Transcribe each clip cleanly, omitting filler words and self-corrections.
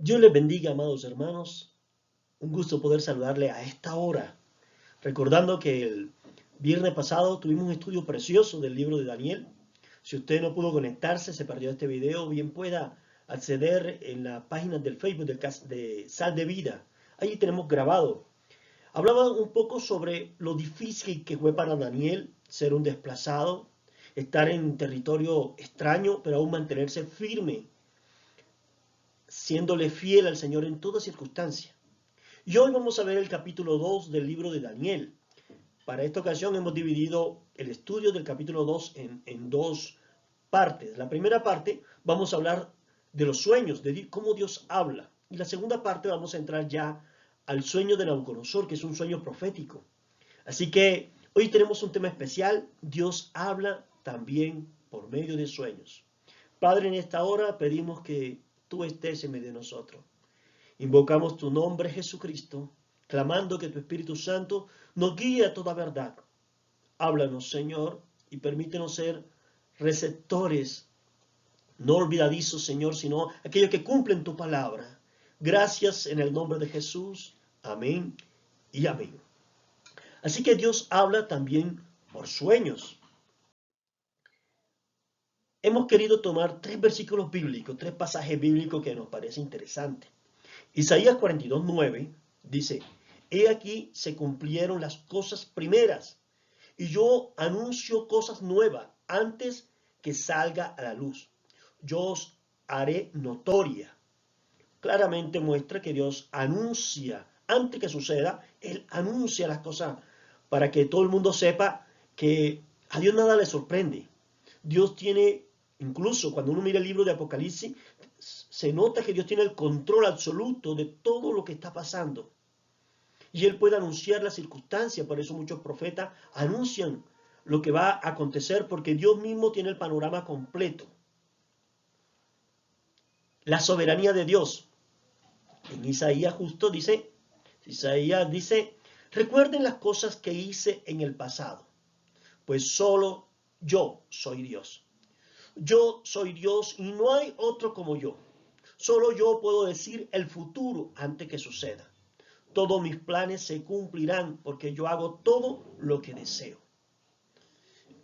Dios les bendiga, amados hermanos. Un gusto poder saludarle a esta hora. Recordando que el viernes pasado tuvimos un estudio precioso del libro de Daniel. Si usted no pudo conectarse, se perdió este video, bien pueda acceder en la página del Facebook de Sal de Vida. Allí tenemos grabado. Hablaba un poco sobre lo difícil que fue para Daniel ser un desplazado, estar en territorio extraño, pero aún mantenerse firme, siéndole fiel al Señor en toda circunstancia. Y hoy vamos a ver el capítulo 2 del libro de Daniel. Para esta ocasión hemos dividido el estudio del capítulo 2 en dos partes. La primera parte vamos a hablar de los sueños, de cómo Dios habla. Y la segunda parte vamos a entrar ya al sueño de Nabucodonosor, que es un sueño profético. Así que hoy tenemos un tema especial. Dios habla también por medio de sueños. Padre, en esta hora pedimos que tú estés en medio de nosotros. Invocamos tu nombre, Jesucristo, clamando que tu Espíritu Santo nos guíe a toda verdad. Háblanos, Señor, y permítenos ser receptores, no olvidadizos, Señor, sino aquellos que cumplen tu palabra. Gracias en el nombre de Jesús. Amén y amén. Así que Dios habla también por sueños. Hemos querido tomar tres versículos bíblicos, tres pasajes bíblicos que nos parecen interesantes. Isaías 42:9 dice: He aquí se cumplieron las cosas primeras, y yo anuncio cosas nuevas antes que salga a la luz. Yo os haré notoria. Claramente muestra que Dios anuncia, antes que suceda, Él anuncia las cosas para que todo el mundo sepa que a Dios nada le sorprende. Dios tiene, incluso cuando uno mira el libro de Apocalipsis, se nota que Dios tiene el control absoluto de todo lo que está pasando. Y Él puede anunciar las circunstancias, por eso muchos profetas anuncian lo que va a acontecer, porque Dios mismo tiene el panorama completo. La soberanía de Dios. En Isaías dice, recuerden las cosas que hice en el pasado, pues solo yo soy Dios. Yo soy Dios y no hay otro como yo. Solo yo puedo decir el futuro antes que suceda. Todos mis planes se cumplirán porque yo hago todo lo que deseo.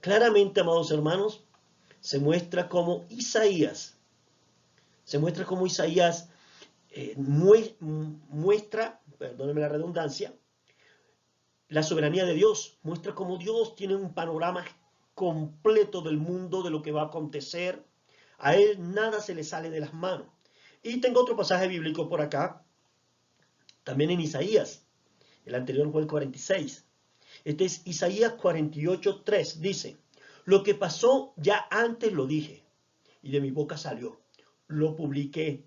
Claramente, amados hermanos, se muestra como Isaías muestra, perdónenme la redundancia, la soberanía de Dios, muestra cómo Dios tiene un panorama completo del mundo, de lo que va a acontecer. A Él nada se le sale de las manos. Y tengo otro pasaje bíblico por acá, también en Isaías. El anterior fue el 46. Este es Isaías 48:3. Dice, lo que pasó ya antes lo dije, y de mi boca salió. Lo publiqué,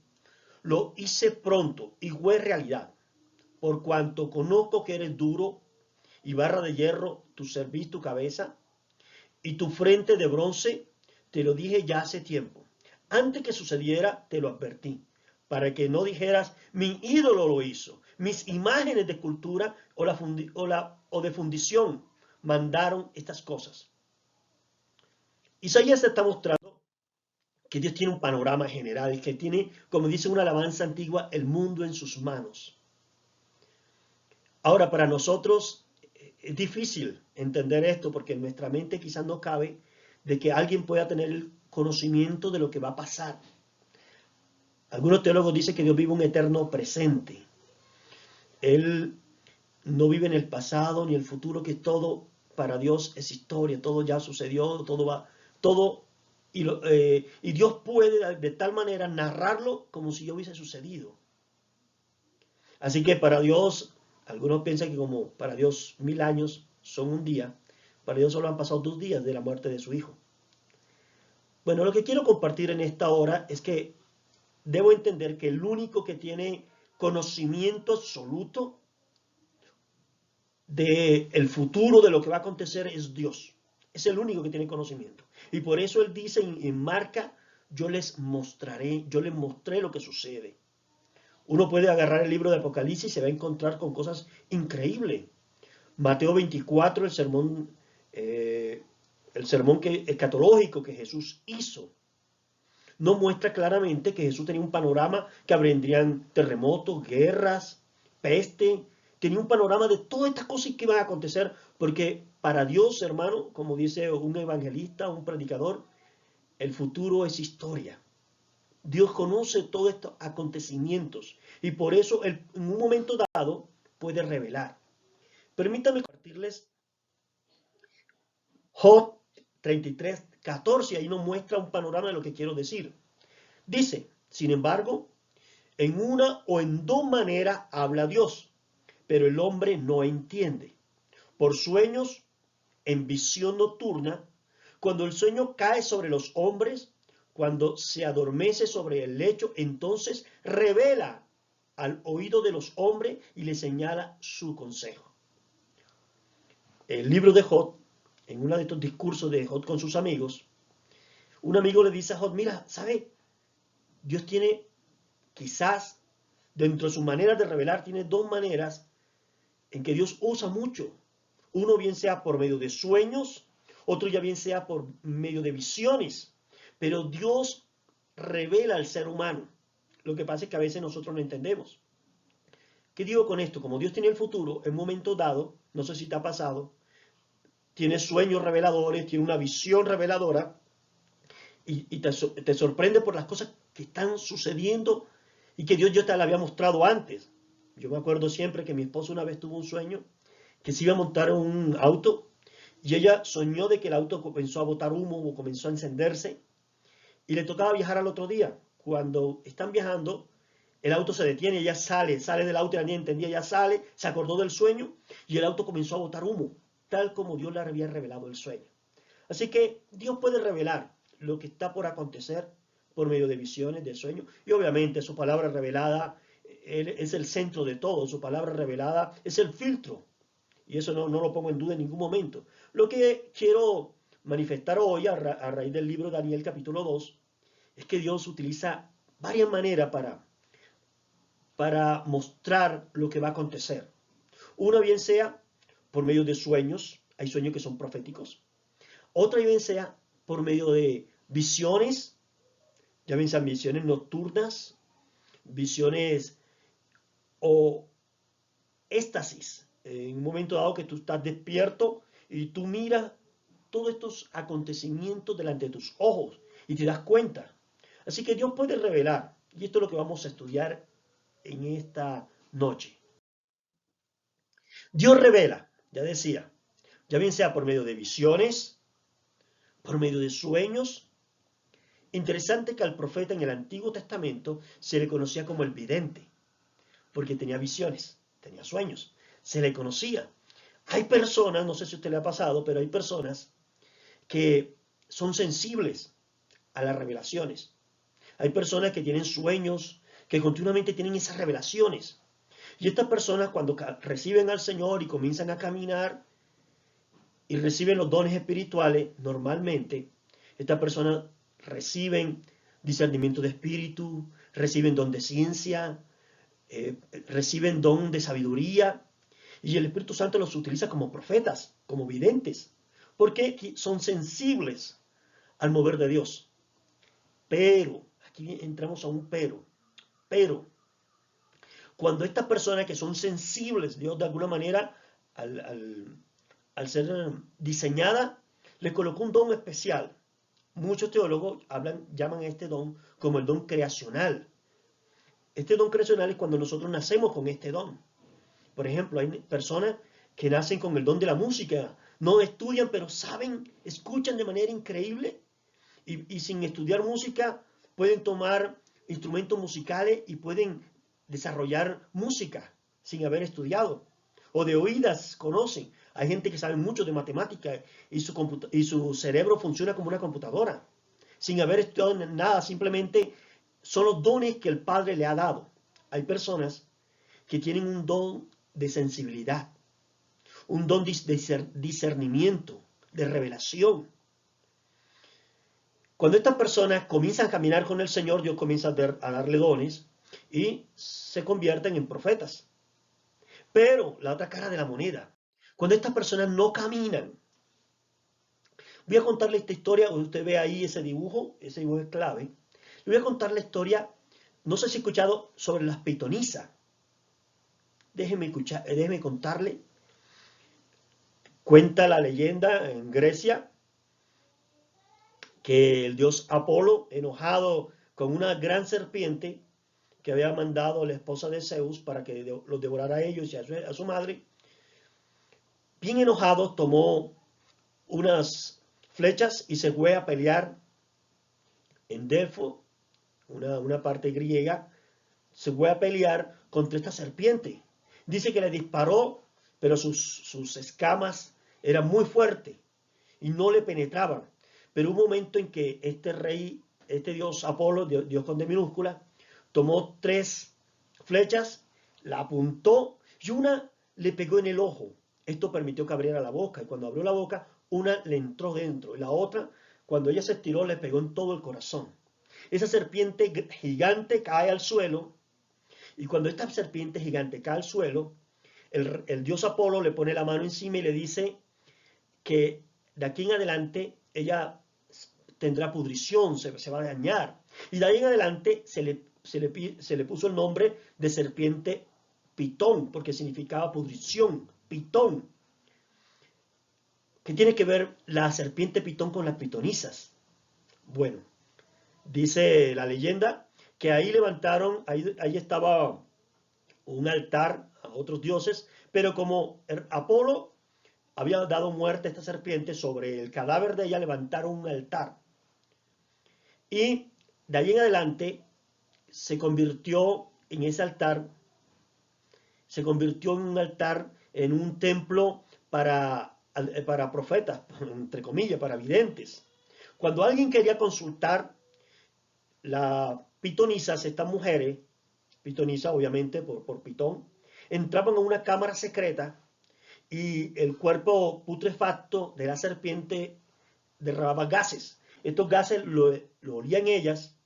lo hice pronto y fue realidad. Por cuanto conozco que eres duro y barra de hierro, tu cerviz, tu cabeza, y tu frente de bronce, te lo dije ya hace tiempo. Antes que sucediera, te lo advertí, para que no dijeras, mi ídolo lo hizo, mis imágenes de escultura o de fundición mandaron estas cosas. Isaías está mostrando que Dios tiene un panorama general, que tiene, como dice una alabanza antigua, el mundo en sus manos. Ahora, para nosotros es difícil entender esto porque en nuestra mente quizás no cabe de que alguien pueda tener el conocimiento de lo que va a pasar. Algunos teólogos dicen que Dios vive un eterno presente. Él no vive en el pasado ni el futuro, que todo para Dios es historia, todo ya sucedió, y Dios puede de tal manera narrarlo como si ya hubiese sucedido. Así que para Dios, algunos piensan que como para Dios 1000 años son un día, para Dios solo han pasado 2 días de la muerte de su hijo. Bueno, lo que quiero compartir en esta hora es que debo entender que el único que tiene conocimiento absoluto del futuro, de lo que va a acontecer, es Dios. Es el único que tiene conocimiento. Y por eso Él dice en Marca, yo les mostré lo que sucede. Uno puede agarrar el libro de Apocalipsis y se va a encontrar con cosas increíbles. Mateo 24, el sermón escatológico que Jesús hizo. no muestra claramente que Jesús tenía un panorama que vendrían terremotos, guerras, peste. Tenía un panorama de todas estas cosas que iban a acontecer, porque para Dios, hermano, como dice un evangelista, un predicador, el futuro es historia. Dios conoce todos estos acontecimientos y por eso en un momento dado puede revelar. Permítanme compartirles Job 33:14, ahí nos muestra un panorama de lo que quiero decir. Dice, sin embargo, en una o en dos maneras habla Dios, pero el hombre no entiende. Por sueños, en visión nocturna, cuando el sueño cae sobre los hombres, cuando se adormece sobre el lecho, entonces revela al oído de los hombres y le señala su consejo. El libro de Job, en uno de estos discursos de Job con sus amigos, un amigo le dice a Job, mira, ¿sabe? Dios tiene, quizás, dentro de su manera de revelar, tiene dos maneras en que Dios usa mucho. Uno bien sea por medio de sueños, otro ya bien sea por medio de visiones. Pero Dios revela al ser humano. Lo que pasa es que a veces nosotros no entendemos. ¿Qué digo con esto? Como Dios tiene el futuro, en un momento dado, no sé si te ha pasado, tiene sueños reveladores, tiene una visión reveladora y te sorprende por las cosas que están sucediendo y que Dios ya te la había mostrado antes. Yo me acuerdo siempre que mi esposa una vez tuvo un sueño que se iba a montar un auto y ella soñó de que el auto comenzó a botar humo o comenzó a encenderse y le tocaba viajar al otro día. Cuando están viajando, el auto se detiene, ella sale del auto, ella ni entendía, ella sale, se acordó del sueño y el auto comenzó a botar humo, tal como Dios le había revelado el sueño. Así que Dios puede revelar lo que está por acontecer por medio de visiones, de sueños, y obviamente su palabra revelada Él es el centro de todo, su palabra revelada es el filtro, y eso no lo pongo en duda en ningún momento. Lo que quiero manifestar hoy a raíz del libro de Daniel capítulo 2 es que Dios utiliza varias maneras para mostrar lo que va a acontecer. Una bien sea por medio de sueños, hay sueños que son proféticos. Otra bien sea por medio de visiones, ya bien sean visiones nocturnas, visiones o éxtasis. En un momento dado que tú estás despierto y tú miras todos estos acontecimientos delante de tus ojos y te das cuenta. Así que Dios puede revelar, y esto es lo que vamos a estudiar en esta noche. Dios revela, ya decía, ya bien sea por medio de visiones, por medio de sueños. Interesante que al profeta en el Antiguo Testamento se le conocía como el vidente, porque tenía visiones, tenía sueños, se le conocía. Hay personas, no sé si a usted le ha pasado, pero hay personas que son sensibles a las revelaciones. Hay personas que tienen sueños, que continuamente tienen esas revelaciones. Y estas personas cuando reciben al Señor y comienzan a caminar y reciben los dones espirituales, normalmente estas personas reciben discernimiento de espíritu, reciben don de ciencia, reciben don de sabiduría, y el Espíritu Santo los utiliza como profetas, como videntes, porque son sensibles al mover de Dios. Pero, aquí entramos a un pero, cuando estas personas que son sensibles, Dios de alguna manera, al ser diseñada, le colocó un don especial. Muchos teólogos llaman a este don como el don creacional. Este don creacional es cuando nosotros nacemos con este don. Por ejemplo, hay personas que nacen con el don de la música, no estudian, pero saben, escuchan de manera increíble y sin estudiar música pueden tomar instrumentos musicales y pueden desarrollar música sin haber estudiado. O de oídas conocen. Hay gente que sabe mucho de matemática y su cerebro funciona como una computadora. Sin haber estudiado nada, simplemente son los dones que el Padre le ha dado. Hay personas que tienen un don de sensibilidad, un don de discernimiento, de revelación. Cuando estas personas comienzan a caminar con el Señor, Dios comienza a darle dones y se convierten en profetas. Pero la otra cara de la moneda, cuando estas personas no caminan, voy a contarle esta historia, usted ve ahí ese dibujo es clave. Y voy a contar la historia, no sé si he escuchado, sobre las pitonisas. Déjeme contarle. Cuenta la leyenda en Grecia que el dios Apolo, enojado con una gran serpiente que había mandado la esposa de Zeus para que los devorara a ellos y a su madre, bien enojado tomó unas flechas y se fue a pelear en Delfo, una parte griega, se fue a pelear contra esta serpiente. Dice que le disparó, pero sus escamas eran muy fuertes y no le penetraban. Pero hubo un momento en que este rey, este dios Apolo, dios con D minúscula, tomó 3 flechas, la apuntó y una le pegó en el ojo. Esto permitió que abriera la boca, y cuando abrió la boca, una le entró dentro y la otra, cuando ella se estiró, le pegó en todo el corazón. Esa serpiente gigante cae al suelo, y cuando esta serpiente gigante cae al suelo, el dios Apolo le pone la mano encima y le dice que de aquí en adelante ella tendrá pudrición, se va a dañar. Y de ahí en adelante se le puso el nombre de serpiente Pitón, porque significaba pudrición, Pitón. ¿Qué tiene que ver la serpiente Pitón con las pitonisas? Bueno, dice la leyenda que ahí levantaron, ahí estaba un altar a otros dioses, pero como Apolo había dado muerte a esta serpiente, sobre el cadáver de ella levantaron un altar. Y de ahí en adelante se convirtió en ese altar, se convirtió en un altar, en un templo para profetas, entre comillas, para videntes. Cuando alguien quería consultar las pitonisas, estas mujeres, pitonisa obviamente por pitón, entraban a una cámara secreta y el cuerpo putrefacto de la serpiente derramaba gases. Estos gases lo olían ellas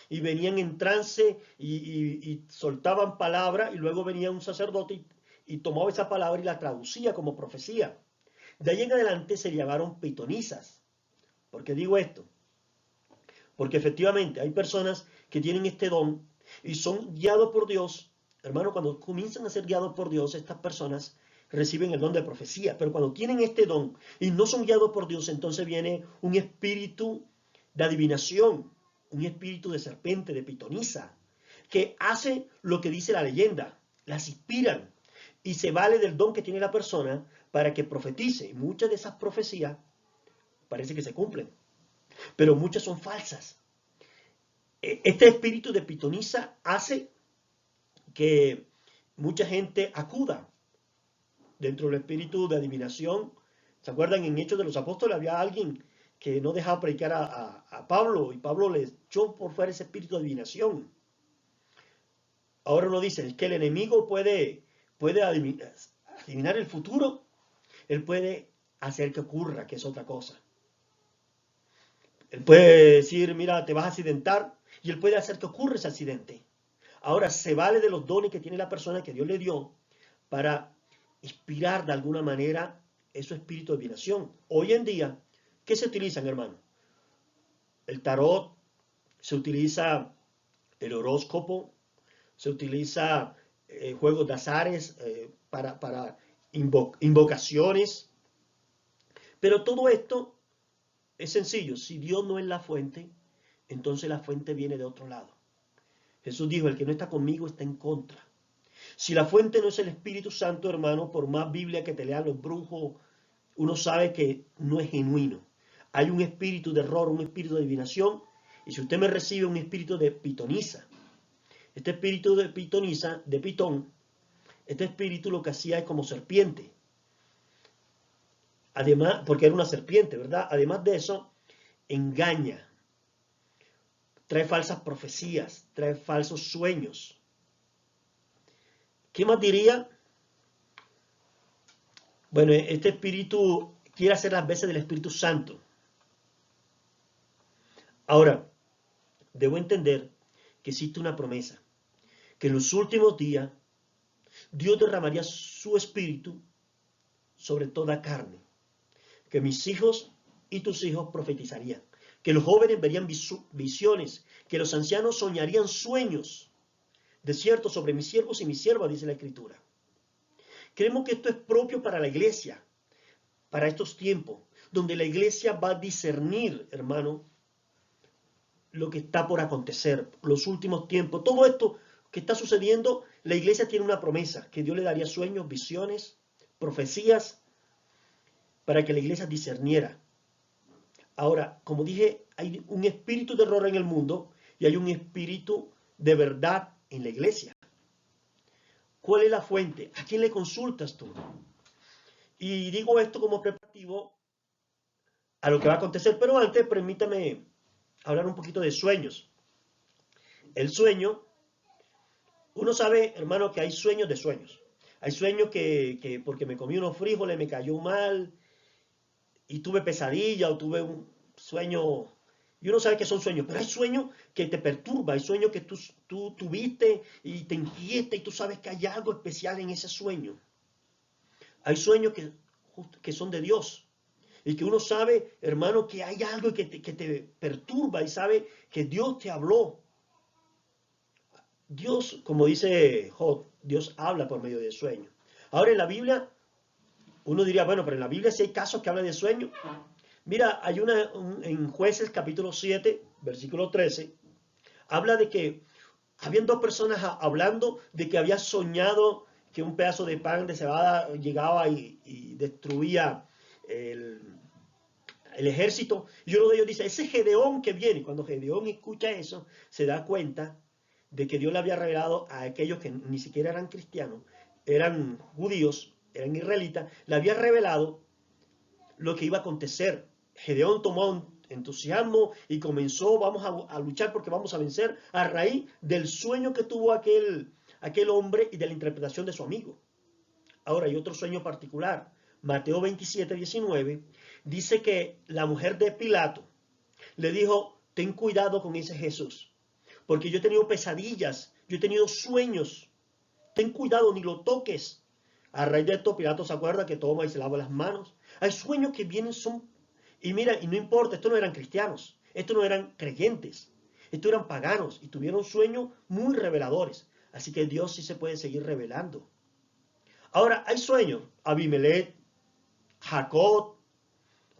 y venían en trance y soltaban palabra, y luego venía un sacerdote y tomaba esa palabra y la traducía como profecía. De ahí en adelante se llamaron pitonisas. ¿Por qué digo esto? Porque efectivamente hay personas que tienen este don y son guiados por Dios. Hermano, cuando comienzan a ser guiados por Dios, estas personas reciben el don de profecía. Pero cuando tienen este don y no son guiados por Dios, entonces viene un espíritu de adivinación, un espíritu de serpiente, de pitonisa, que hace lo que dice la leyenda, las inspiran y se vale del don que tiene la persona para que profetice. Y muchas de esas profecías parece que se cumplen, pero muchas son falsas. Este espíritu de pitonisa hace que mucha gente acuda dentro del espíritu de adivinación. ¿Se acuerdan? En Hechos de los Apóstoles había alguien que no dejaba predicar a Pablo, y Pablo le echó por fuera ese espíritu de adivinación. Ahora uno dice, es que el enemigo puede adivinar el futuro, él puede hacer que ocurra, que es otra cosa. Él puede decir, mira, te vas a accidentar, y él puede hacer que ocurra ese accidente. Ahora, se vale de los dones que tiene la persona que Dios le dio para inspirar de alguna manera ese espíritu de adivinación. Hoy en día, ¿qué se utilizan, hermano? El tarot, se utiliza el horóscopo, se utiliza juegos de azares para invocaciones. Pero todo esto es sencillo. Si Dios no es la fuente, entonces la fuente viene de otro lado. Jesús dijo, el que no está conmigo está en contra. Si la fuente no es el Espíritu Santo, hermano, por más Biblia que te lean los brujos, uno sabe que no es genuino. Hay un espíritu de error, un espíritu de adivinación, y si usted me recibe un espíritu de pitonisa, este espíritu de pitonisa, de pitón, este espíritu lo que hacía es como serpiente. Además, porque era una serpiente, ¿verdad? Además de eso, engaña, trae falsas profecías, trae falsos sueños. ¿Qué más diría? Bueno, este espíritu quiere hacer las veces del Espíritu Santo. Ahora, debo entender que existe una promesa, que en los últimos días Dios derramaría su espíritu sobre toda carne, que mis hijos y tus hijos profetizarían. que los jóvenes verían visiones, que los ancianos soñarían sueños. De cierto, sobre mis siervos y mis siervas, dice la Escritura. Creemos que esto es propio para la iglesia, para estos tiempos, donde la iglesia va a discernir, hermano, lo que está por acontecer, los últimos tiempos. Todo esto que está sucediendo, la iglesia tiene una promesa, que Dios le daría sueños, visiones, profecías, para que la iglesia discerniera. Ahora, como dije, hay un espíritu de error en el mundo y hay un espíritu de verdad en la iglesia. ¿Cuál es la fuente? ¿A quién le consultas tú? Y digo esto como preparativo a lo que va a acontecer, pero antes permítame hablar un poquito de sueños. El sueño, uno sabe, hermano, que hay sueños de sueños. Hay sueños que porque me comí unos frijoles, me cayó mal y tuve pesadilla o tuve un sueño. Y uno sabe que son sueños, pero hay sueños que te perturban, hay sueños que tú tuviste y te inquieta y tú sabes que hay algo especial en ese sueño. Hay sueños que son de Dios y que uno sabe, hermano, que hay algo que te perturba y sabe que Dios te habló. Dios, como dice Job, Dios habla por medio de sueños. Ahora en la Biblia, uno diría, bueno, pero en la Biblia sí hay casos que hablan de sueños. Mira, hay en Jueces capítulo 7, versículo 13, habla de que habían dos personas hablando de que había soñado que un pedazo de pan de cebada llegaba y destruía el ejército. Y uno de ellos dice, ese Gedeón que viene. Cuando Gedeón escucha eso, se da cuenta de que Dios le había revelado a aquellos que ni siquiera eran cristianos, eran judíos, eran israelitas, le había revelado lo que iba a acontecer. Gedeón tomó un entusiasmo y comenzó, vamos a luchar porque vamos a vencer, a raíz del sueño que tuvo aquel hombre y de la interpretación de su amigo. Ahora hay otro sueño particular. Mateo 27, 19, dice que la mujer de Pilato le dijo, ten cuidado con ese Jesús, porque yo he tenido pesadillas, yo he tenido sueños, ten cuidado, ni lo toques. A raíz de esto, Pilato se acuerda que toma y se lava las manos. Hay sueños que vienen, y mira, y no importa, estos no eran cristianos, estos no eran creyentes, estos eran paganos y tuvieron sueños muy reveladores. Así que Dios sí se puede seguir revelando. Ahora, hay sueños, Abimelech, Jacob,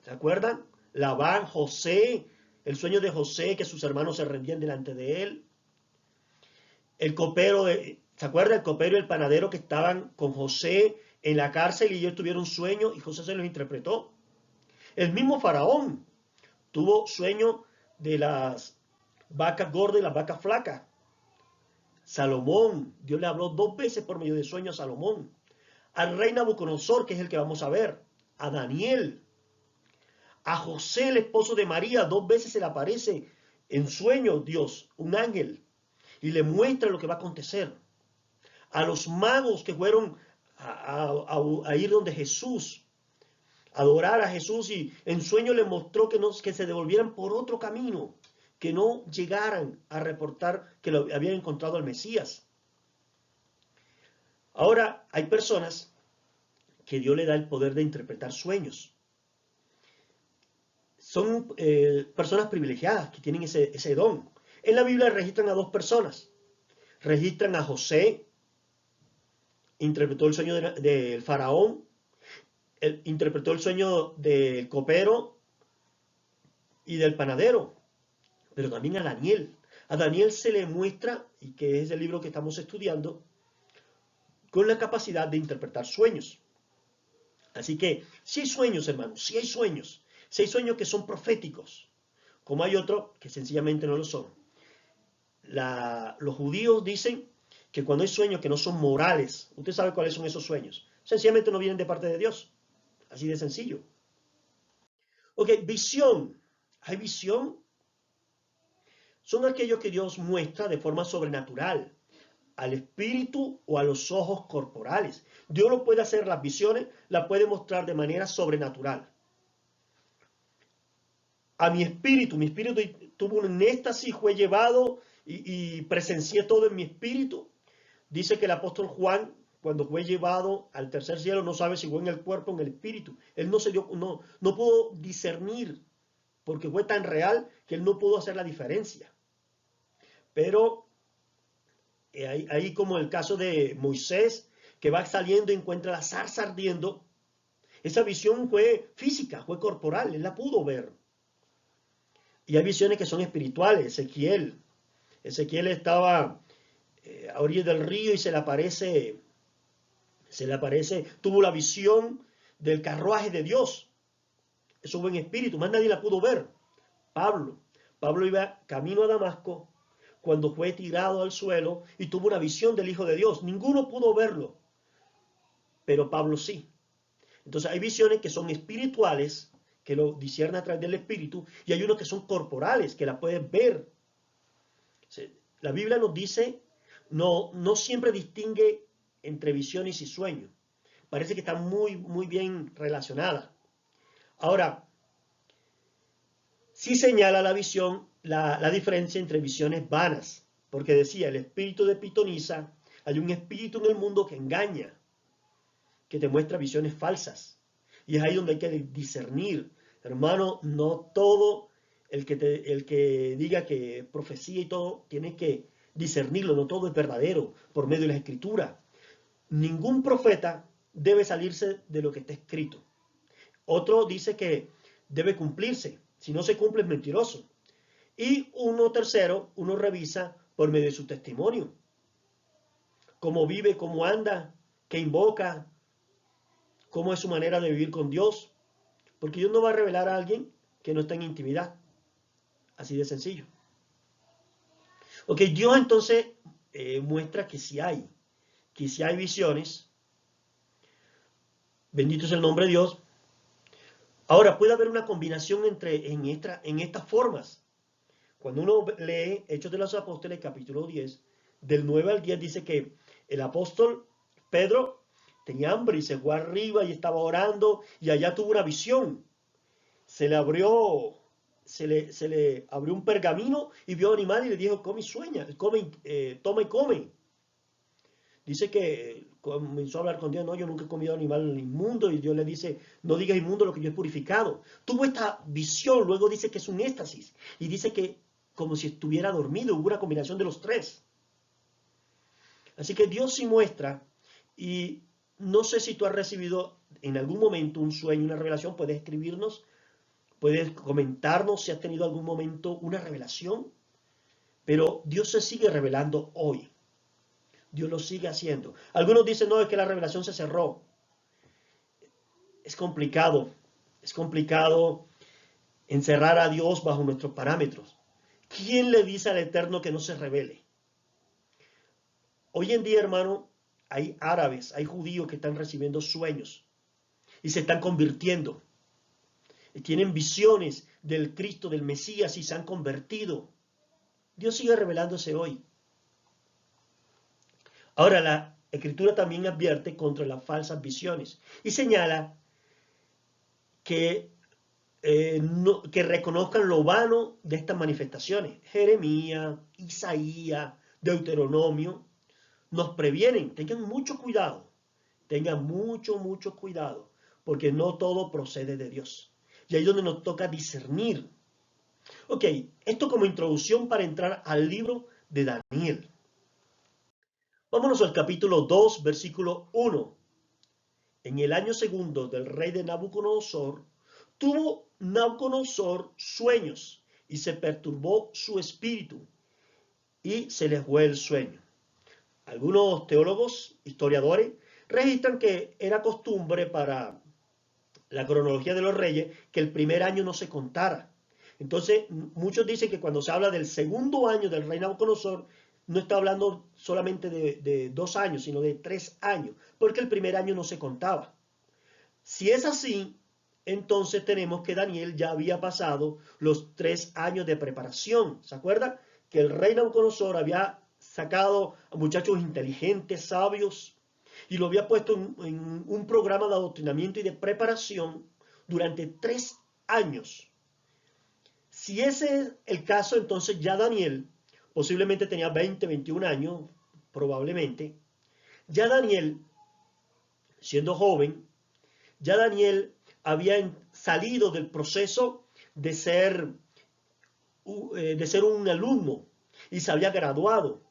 ¿se acuerdan? Labán, José, el sueño de José, que sus hermanos se rendían delante de él. El copero, ¿se acuerdan? El copero y el panadero que estaban con José en la cárcel y ellos tuvieron sueños y José se los interpretó. El mismo faraón tuvo sueño de las vacas gordas y las vacas flacas. Salomón, Dios le habló 2 veces por medio de sueños a Salomón. Al rey Nabucodonosor, que es el que vamos a ver. A Daniel. A José, el esposo de María, 2 veces se le aparece en sueños Dios, un ángel, y le muestra lo que va a acontecer. A los magos que fueron a ir donde Jesús, a adorar a Jesús, y en sueño le mostró que se devolvieran por otro camino, que no llegaran a reportar que lo habían encontrado al Mesías. Ahora, hay personas que Dios le da el poder de interpretar sueños. Son personas privilegiadas que tienen ese don. En la Biblia registran a 2 personas. Registran a José, interpretó el sueño del faraón, interpretó el sueño del copero y del panadero, pero también a Daniel. A Daniel se le muestra, y que es el libro que estamos estudiando, con la capacidad de interpretar sueños. Así que, si hay sueños, hermanos, si hay sueños. Si hay sueños que son proféticos, como hay otros que sencillamente no lo son. Los judíos dicen que cuando hay sueños que no son morales, usted sabe cuáles son esos sueños, sencillamente no vienen de parte de Dios. Así de sencillo. Ok, visión. ¿Hay visión? Son aquellos que Dios muestra de forma sobrenatural al espíritu o a los ojos corporales. Dios lo puede hacer, las visiones las puede mostrar de manera sobrenatural. A mi espíritu tuvo un éxtasis, fue llevado y presencié todo en mi espíritu. Dice que el apóstol Juan, cuando fue llevado al tercer cielo, no sabe si fue en el cuerpo o en el espíritu. Él no pudo discernir porque fue tan real que él no pudo hacer la diferencia. Pero ahí como el caso de Moisés, que va saliendo y encuentra la zarza ardiendo, esa visión fue física, fue corporal, él la pudo ver. Y hay visiones que son espirituales. Ezequiel estaba a orillas del río y se le aparece, tuvo la visión del carruaje de Dios. Eso fue en espíritu, más nadie la pudo ver. Pablo iba camino a Damasco cuando fue tirado al suelo y tuvo una visión del Hijo de Dios. Ninguno pudo verlo, pero Pablo sí. Entonces hay visiones que son espirituales, que lo disciernen a través del espíritu, y hay unos que son corporales, que la puedes ver. La Biblia nos dice, no siempre distingue entre visiones y sueños. Parece que están muy bien relacionadas. Ahora, sí señala la visión, la diferencia entre visiones vanas, porque decía, el espíritu de pitonisa, hay un espíritu en el mundo que engaña, que te muestra visiones falsas. Y es ahí donde hay que discernir. Hermano, no todo el que diga que profecía y todo, tienes que discernirlo, no todo es verdadero por medio de la escritura. Ningún profeta debe salirse de lo que está escrito. Otro dice que debe cumplirse. Si no se cumple es mentiroso. Y uno revisa por medio de su testimonio. Cómo vive, cómo anda, qué invoca, cómo es su manera de vivir con Dios. Porque Dios no va a revelar a alguien que no está en intimidad. Así de sencillo. Ok, Dios entonces muestra que sí hay visiones. Bendito es el nombre de Dios. Ahora, puede haber una combinación en estas formas. Cuando uno lee Hechos de los Apóstoles, capítulo 10, del 9 al 10, dice que el apóstol Pedro tenía hambre y se fue arriba y estaba orando y allá tuvo una visión. Se le abrió un pergamino y vio a un animal y le dijo, come y sueña, toma y come. Dice que comenzó a hablar con Dios, no, yo nunca he comido animal inmundo, y Dios le dice, no digas inmundo lo que yo he purificado. Tuvo esta visión, luego dice que es un éxtasis, y dice que como si estuviera dormido, hubo una combinación de los tres. Así que Dios sí muestra, y no sé si tú has recibido en algún momento un sueño, una revelación, puedes escribirnos, puedes comentarnos si has tenido algún momento una revelación, pero Dios se sigue revelando hoy. Dios lo sigue haciendo. Algunos dicen, no, es que la revelación se cerró. Es complicado encerrar a Dios bajo nuestros parámetros. ¿Quién le dice al Eterno que no se revele? Hoy en día, hermano, hay árabes, hay judíos que están recibiendo sueños y se están convirtiendo. Y tienen visiones del Cristo, del Mesías, y se han convertido. Dios sigue revelándose hoy. Ahora, la Escritura también advierte contra las falsas visiones y señala que reconozcan lo vano de estas manifestaciones. Jeremías, Isaías, Deuteronomio nos previenen. Tengan mucho cuidado, mucho cuidado, porque no todo procede de Dios. Y ahí es donde nos toca discernir. Ok, esto como introducción para entrar al libro de Daniel. Vámonos al capítulo 2, versículo 1. En el año segundo del rey de Nabucodonosor, tuvo Nabucodonosor sueños y se perturbó su espíritu y se le fue el sueño. Algunos teólogos, historiadores, registran que era costumbre para la cronología de los reyes que el primer año no se contara. Entonces, muchos dicen que cuando se habla del segundo año del rey Nabucodonosor, no está hablando solamente de 2 años, sino de 3 años, porque el primer año no se contaba. Si es así, entonces tenemos que Daniel ya había pasado los 3 años de preparación. ¿Se acuerda? Que el rey Nabucodonosor había sacado a muchachos inteligentes, sabios, y lo había puesto en un programa de adoctrinamiento y de preparación durante 3 años. Si ese es el caso, entonces ya Daniel posiblemente tenía 20, 21 años, probablemente. Ya Daniel, siendo joven, ya Daniel había salido del proceso de ser un alumno y se había graduado.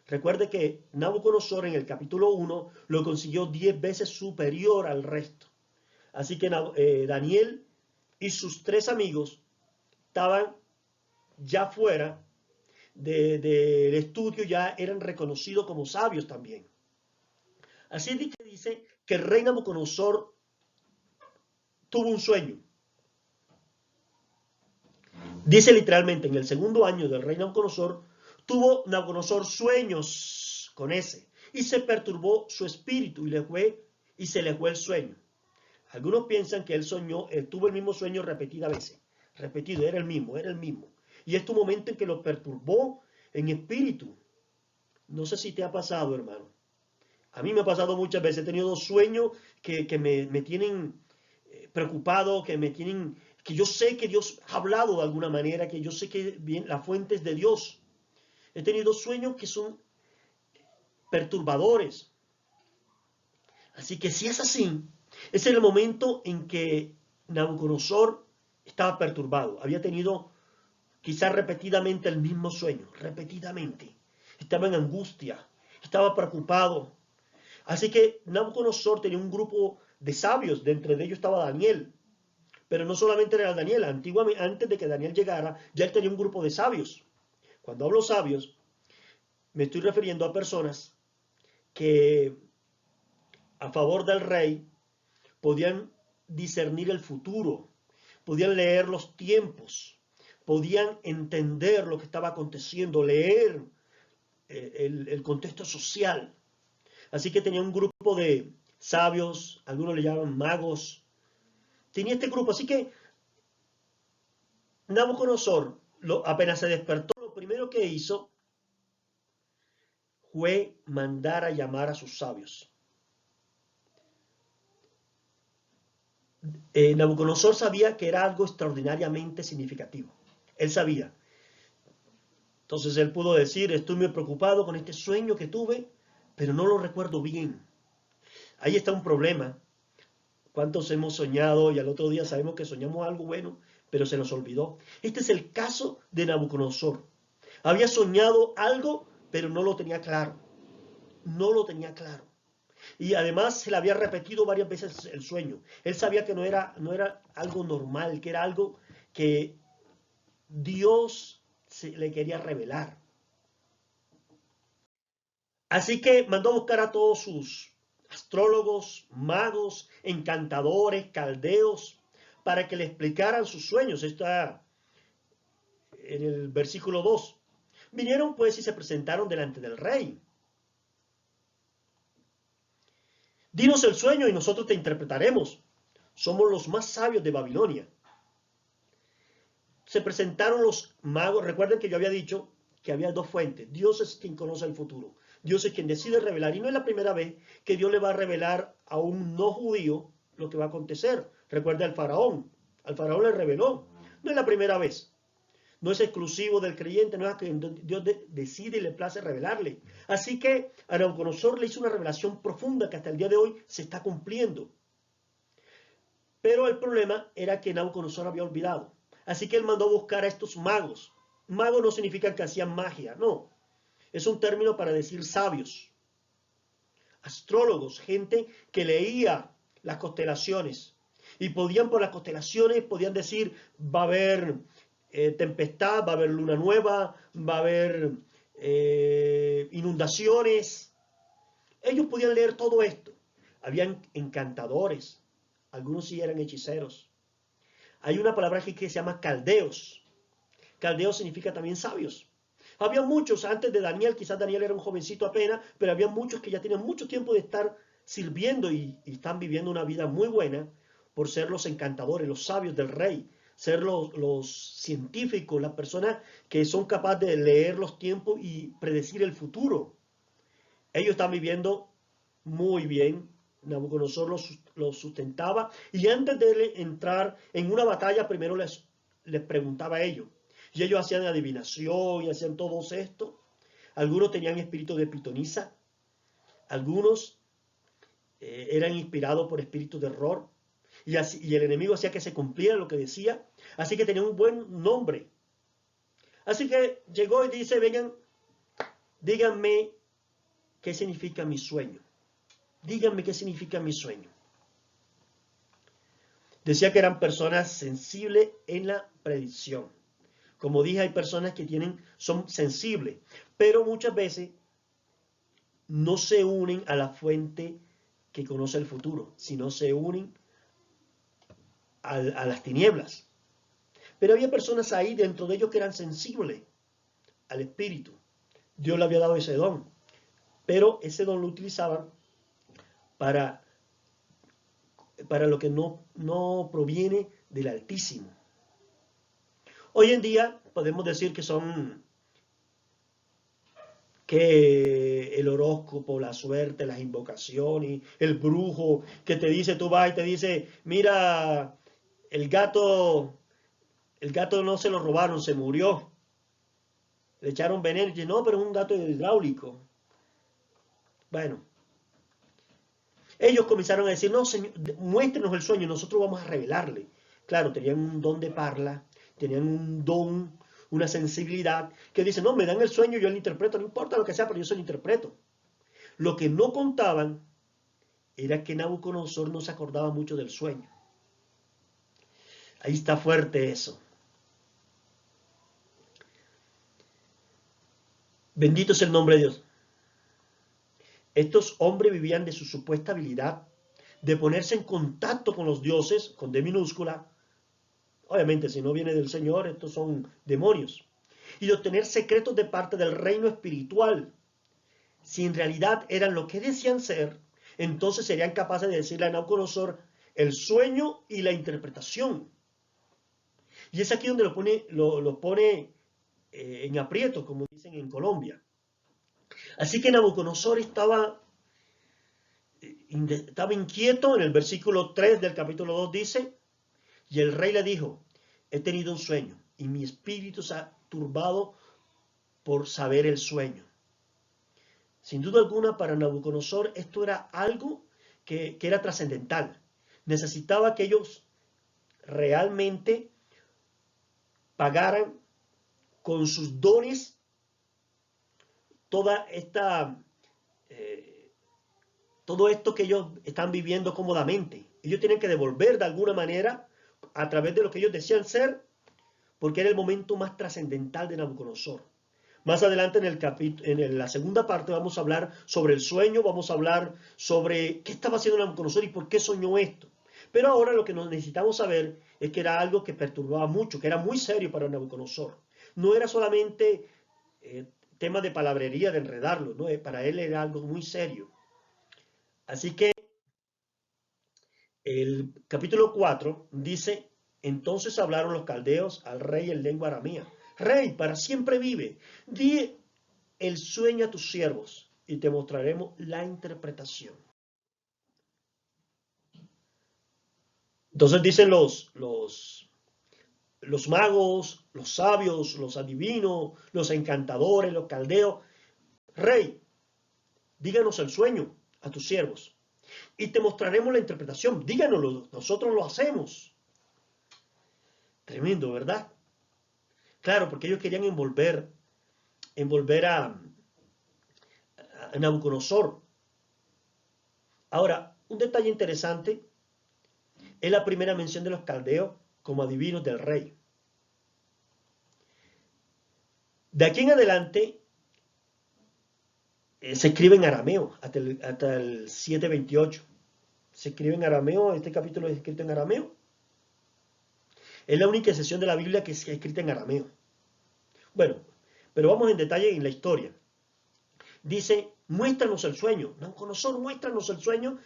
Recuerde que Nabucodonosor en el capítulo 1 lo consiguió 10 veces superior al resto. Así que Daniel y sus 3 amigos estaban ya fuera del estudio, ya eran reconocidos como sabios también. Así es que dice que el rey Nabucodonosor tuvo un sueño. Dice literalmente, en el segundo año del rey Nabucodonosor, tuvo Nabucodonosor sueños con ese, y se perturbó su espíritu y se le fue el sueño. Algunos piensan que él tuvo el mismo sueño repetidas veces. Repetido, era el mismo. Y este momento en que lo perturbó en espíritu. No sé si te ha pasado, hermano. A mí me ha pasado muchas veces. He tenido sueños que me tienen preocupado, que yo sé que Dios ha hablado de alguna manera, que yo sé que la fuente es de Dios. He tenido sueños que son perturbadores. Así que si es así, ese era el momento en que Nabucodonosor estaba perturbado. Había tenido quizás repetidamente el mismo sueño, repetidamente. Estaba en angustia, estaba preocupado. Así que Nabucodonosor tenía un grupo de sabios, de entre ellos estaba Daniel. Pero no solamente era Daniel, antiguamente, antes de que Daniel llegara, ya él tenía un grupo de sabios. Cuando hablo sabios, me estoy refiriendo a personas que a favor del rey podían discernir el futuro, podían leer los tiempos, podían entender lo que estaba aconteciendo, leer el contexto social. Así que tenía un grupo de sabios, algunos le llaman magos. Tenía este grupo, así que Nabucodonosor, apenas se despertó, lo primero que hizo fue mandar a llamar a sus sabios. Nabucodonosor sabía que era algo extraordinariamente significativo. Él sabía. Entonces él pudo decir, estoy muy preocupado con este sueño que tuve, pero no lo recuerdo bien. Ahí está un problema. ¿Cuántos hemos soñado y al otro día sabemos que soñamos algo bueno, pero se nos olvidó? Este es el caso de Nabucodonosor. Había soñado algo, pero no lo tenía claro. No lo tenía claro. Y además se le había repetido varias veces el sueño. Él sabía que no era algo normal, que era algo que Dios le quería revelar. Así que mandó a buscar a todos sus astrólogos, magos, encantadores, caldeos, para que le explicaran sus sueños. Está en el versículo 2. Vinieron pues y se presentaron delante del rey. Dinos el sueño y nosotros te interpretaremos. Somos los más sabios de Babilonia. Se presentaron los magos. Recuerden que yo había dicho que había 2 fuentes. Dios es quien conoce el futuro. Dios es quien decide revelar. Y no es la primera vez que Dios le va a revelar a un no judío lo que va a acontecer. Recuerda al faraón. Al faraón le reveló. No es la primera vez. No es exclusivo del creyente. No es que Dios decide y le place revelarle. Así que a Nabucodonosor le hizo una revelación profunda que hasta el día de hoy se está cumpliendo. Pero el problema era que Nabucodonosor había olvidado. Así que él mandó a buscar a estos magos. Magos no significa que hacían magia, no. Es un término para decir sabios. Astrólogos, gente que leía las constelaciones. Y podían por las constelaciones, podían decir, va a haber tempestad, va a haber luna nueva, va a haber inundaciones. Ellos podían leer todo esto. Habían encantadores. Algunos sí eran hechiceros. Hay una palabra aquí que se llama caldeos. Caldeos significa también sabios. Había muchos antes de Daniel, quizás Daniel era un jovencito apenas, pero había muchos que ya tenían mucho tiempo de estar sirviendo y están viviendo una vida muy buena por ser los encantadores, los sabios del rey, ser los científicos, las personas que son capaces de leer los tiempos y predecir el futuro. Ellos están viviendo muy bien. Nabucodonosor los sustentaba y antes de entrar en una batalla primero les preguntaba a ellos. Y ellos hacían adivinación y hacían todo esto. Algunos tenían espíritu de pitonisa. Algunos eran inspirados por espíritu de error. y el enemigo hacía que se cumpliera lo que decía. Así que tenía un buen nombre. Así que llegó y dice, vengan, díganme qué significa mi sueño. Díganme qué significa mi sueño. Decía que eran personas sensibles en la predicción. Como dije, hay personas que son sensibles, pero muchas veces no se unen a la fuente que conoce el futuro, sino se unen a las tinieblas. Pero había personas ahí dentro de ellos que eran sensibles al espíritu. Dios le había dado ese don, pero ese don lo utilizaban para lo que no proviene del Altísimo. Hoy en día podemos decir que el horóscopo, la suerte, las invocaciones, el brujo que te dice, tú vas y te dice, mira, el gato no se lo robaron, se murió. Le echaron veneno y dice, no, pero es un gato hidráulico. Bueno, ellos comenzaron a decir, no, Señor, muéstrenos el sueño, nosotros vamos a revelarle. Claro, tenían un don de parla, tenían un don, una sensibilidad, que dice, no, me dan el sueño, yo lo interpreto, no importa lo que sea, pero yo se lo interpreto. Lo que no contaban era que Nabucodonosor no se acordaba mucho del sueño. Ahí está fuerte eso. Bendito es el nombre de Dios. Estos hombres vivían de su supuesta habilidad de ponerse en contacto con los dioses, con D minúscula. Obviamente, si no viene del Señor, estos son demonios. Y de obtener secretos de parte del reino espiritual. Si en realidad eran lo que decían ser, entonces serían capaces de decirle a Nabucodonosor el sueño y la interpretación. Y es aquí donde lo pone en aprieto, como dicen en Colombia. Así que Nabucodonosor estaba inquieto. En el versículo 3 del capítulo 2 dice, y el rey le dijo, he tenido un sueño y mi espíritu se ha turbado por saber el sueño. Sin duda alguna, para Nabucodonosor esto era algo que era trascendental. Necesitaba que ellos realmente pagaran con sus dones todo esto que ellos están viviendo cómodamente. Ellos tienen que devolver de alguna manera a través de lo que ellos decían ser, porque era el momento más trascendental de Nabucodonosor. Más adelante en la segunda parte vamos a hablar sobre el sueño, vamos a hablar sobre qué estaba haciendo Nabucodonosor y por qué soñó esto. Pero ahora lo que necesitamos saber es que era algo que perturbaba mucho, que era muy serio para Nabucodonosor. No era solamente tema de palabrería, de enredarlo, ¿no? Para él era algo muy serio. Así que el capítulo 4 dice, entonces hablaron los caldeos al rey en lengua aramea. Rey, para siempre vive. Di el sueño a tus siervos y te mostraremos la interpretación. Entonces dicen los magos, los sabios, los adivinos, los encantadores, los caldeos. Rey, díganos el sueño a tus siervos y te mostraremos la interpretación. Díganoslo, nosotros lo hacemos. Tremendo, ¿verdad? Claro, porque ellos querían envolver a Nabucodonosor. Ahora, un detalle interesante es la primera mención de los caldeos como adivinos del rey. De aquí en adelante se escribe en arameo, hasta el 7:28. Se escribe en arameo, este capítulo es escrito en arameo. Es la única sección de la Biblia que es escrita en arameo. Bueno, pero vamos en detalle en la historia. Dice, muéstranos el sueño. Nabucodonosor, muéstranos el sueño.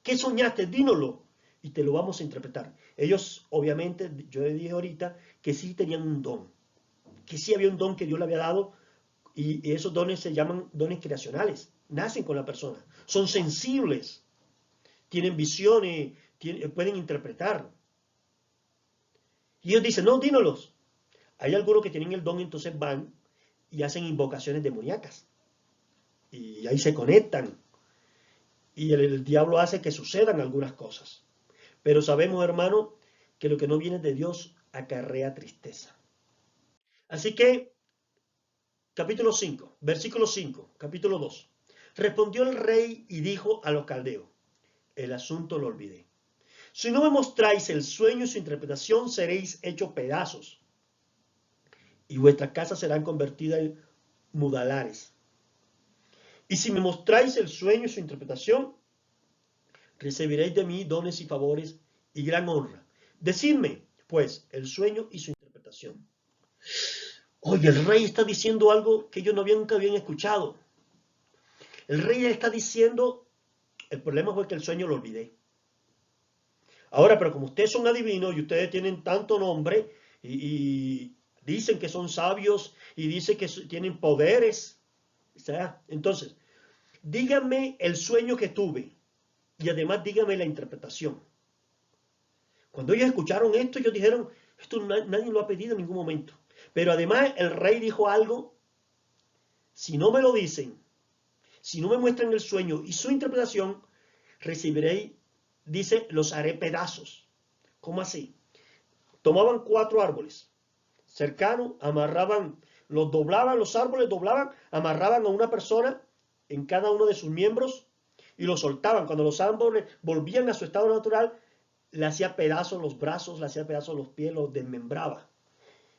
¿Qué soñaste? Dínoslo. Y te lo vamos a interpretar. Ellos, obviamente, yo les dije ahorita, que sí tenían un don. Que sí había un don que Dios le había dado. Y esos dones se llaman dones creacionales. Nacen con la persona. Son sensibles. Tienen visiones. Pueden interpretar. Y ellos dicen, no, dínoslos. Hay algunos que tienen el don, entonces van y hacen invocaciones demoníacas. Y ahí se conectan. Y el diablo hace que sucedan algunas cosas. Pero sabemos, hermano, que lo que no viene de Dios acarrea tristeza. Así que, capítulo 5, versículo 5, capítulo 2. Respondió el rey y dijo a los caldeos: el asunto lo olvidé. Si no me mostráis el sueño y su interpretación, seréis hechos pedazos, y vuestras casas serán convertidas en mudalares. Y si me mostráis el sueño y su interpretación, recibiréis de mí dones y favores y gran honra. Decidme, pues, el sueño y su interpretación. Oye, el rey está diciendo algo que yo nunca habían escuchado. El rey está diciendo, el problema fue que el sueño lo olvidé. Ahora, pero como ustedes son adivinos y ustedes tienen tanto nombre y dicen que son sabios y dicen que tienen poderes, o sea, entonces, díganme el sueño que tuve y además díganme la interpretación. Cuando ellos escucharon esto, ellos dijeron, esto nadie lo ha pedido en ningún momento. Pero además el rey dijo algo: si no me lo dicen, si no me muestran el sueño y su interpretación, recibiréis, dice, los haré pedazos. ¿Cómo así? Tomaban 4 árboles cercanos, amarraban, los doblaban, los árboles doblaban, amarraban a una persona en cada uno de sus miembros y los soltaban. Cuando los árboles volvían a su estado natural, le hacía pedazos los brazos, le hacía pedazos los pies, los desmembraba.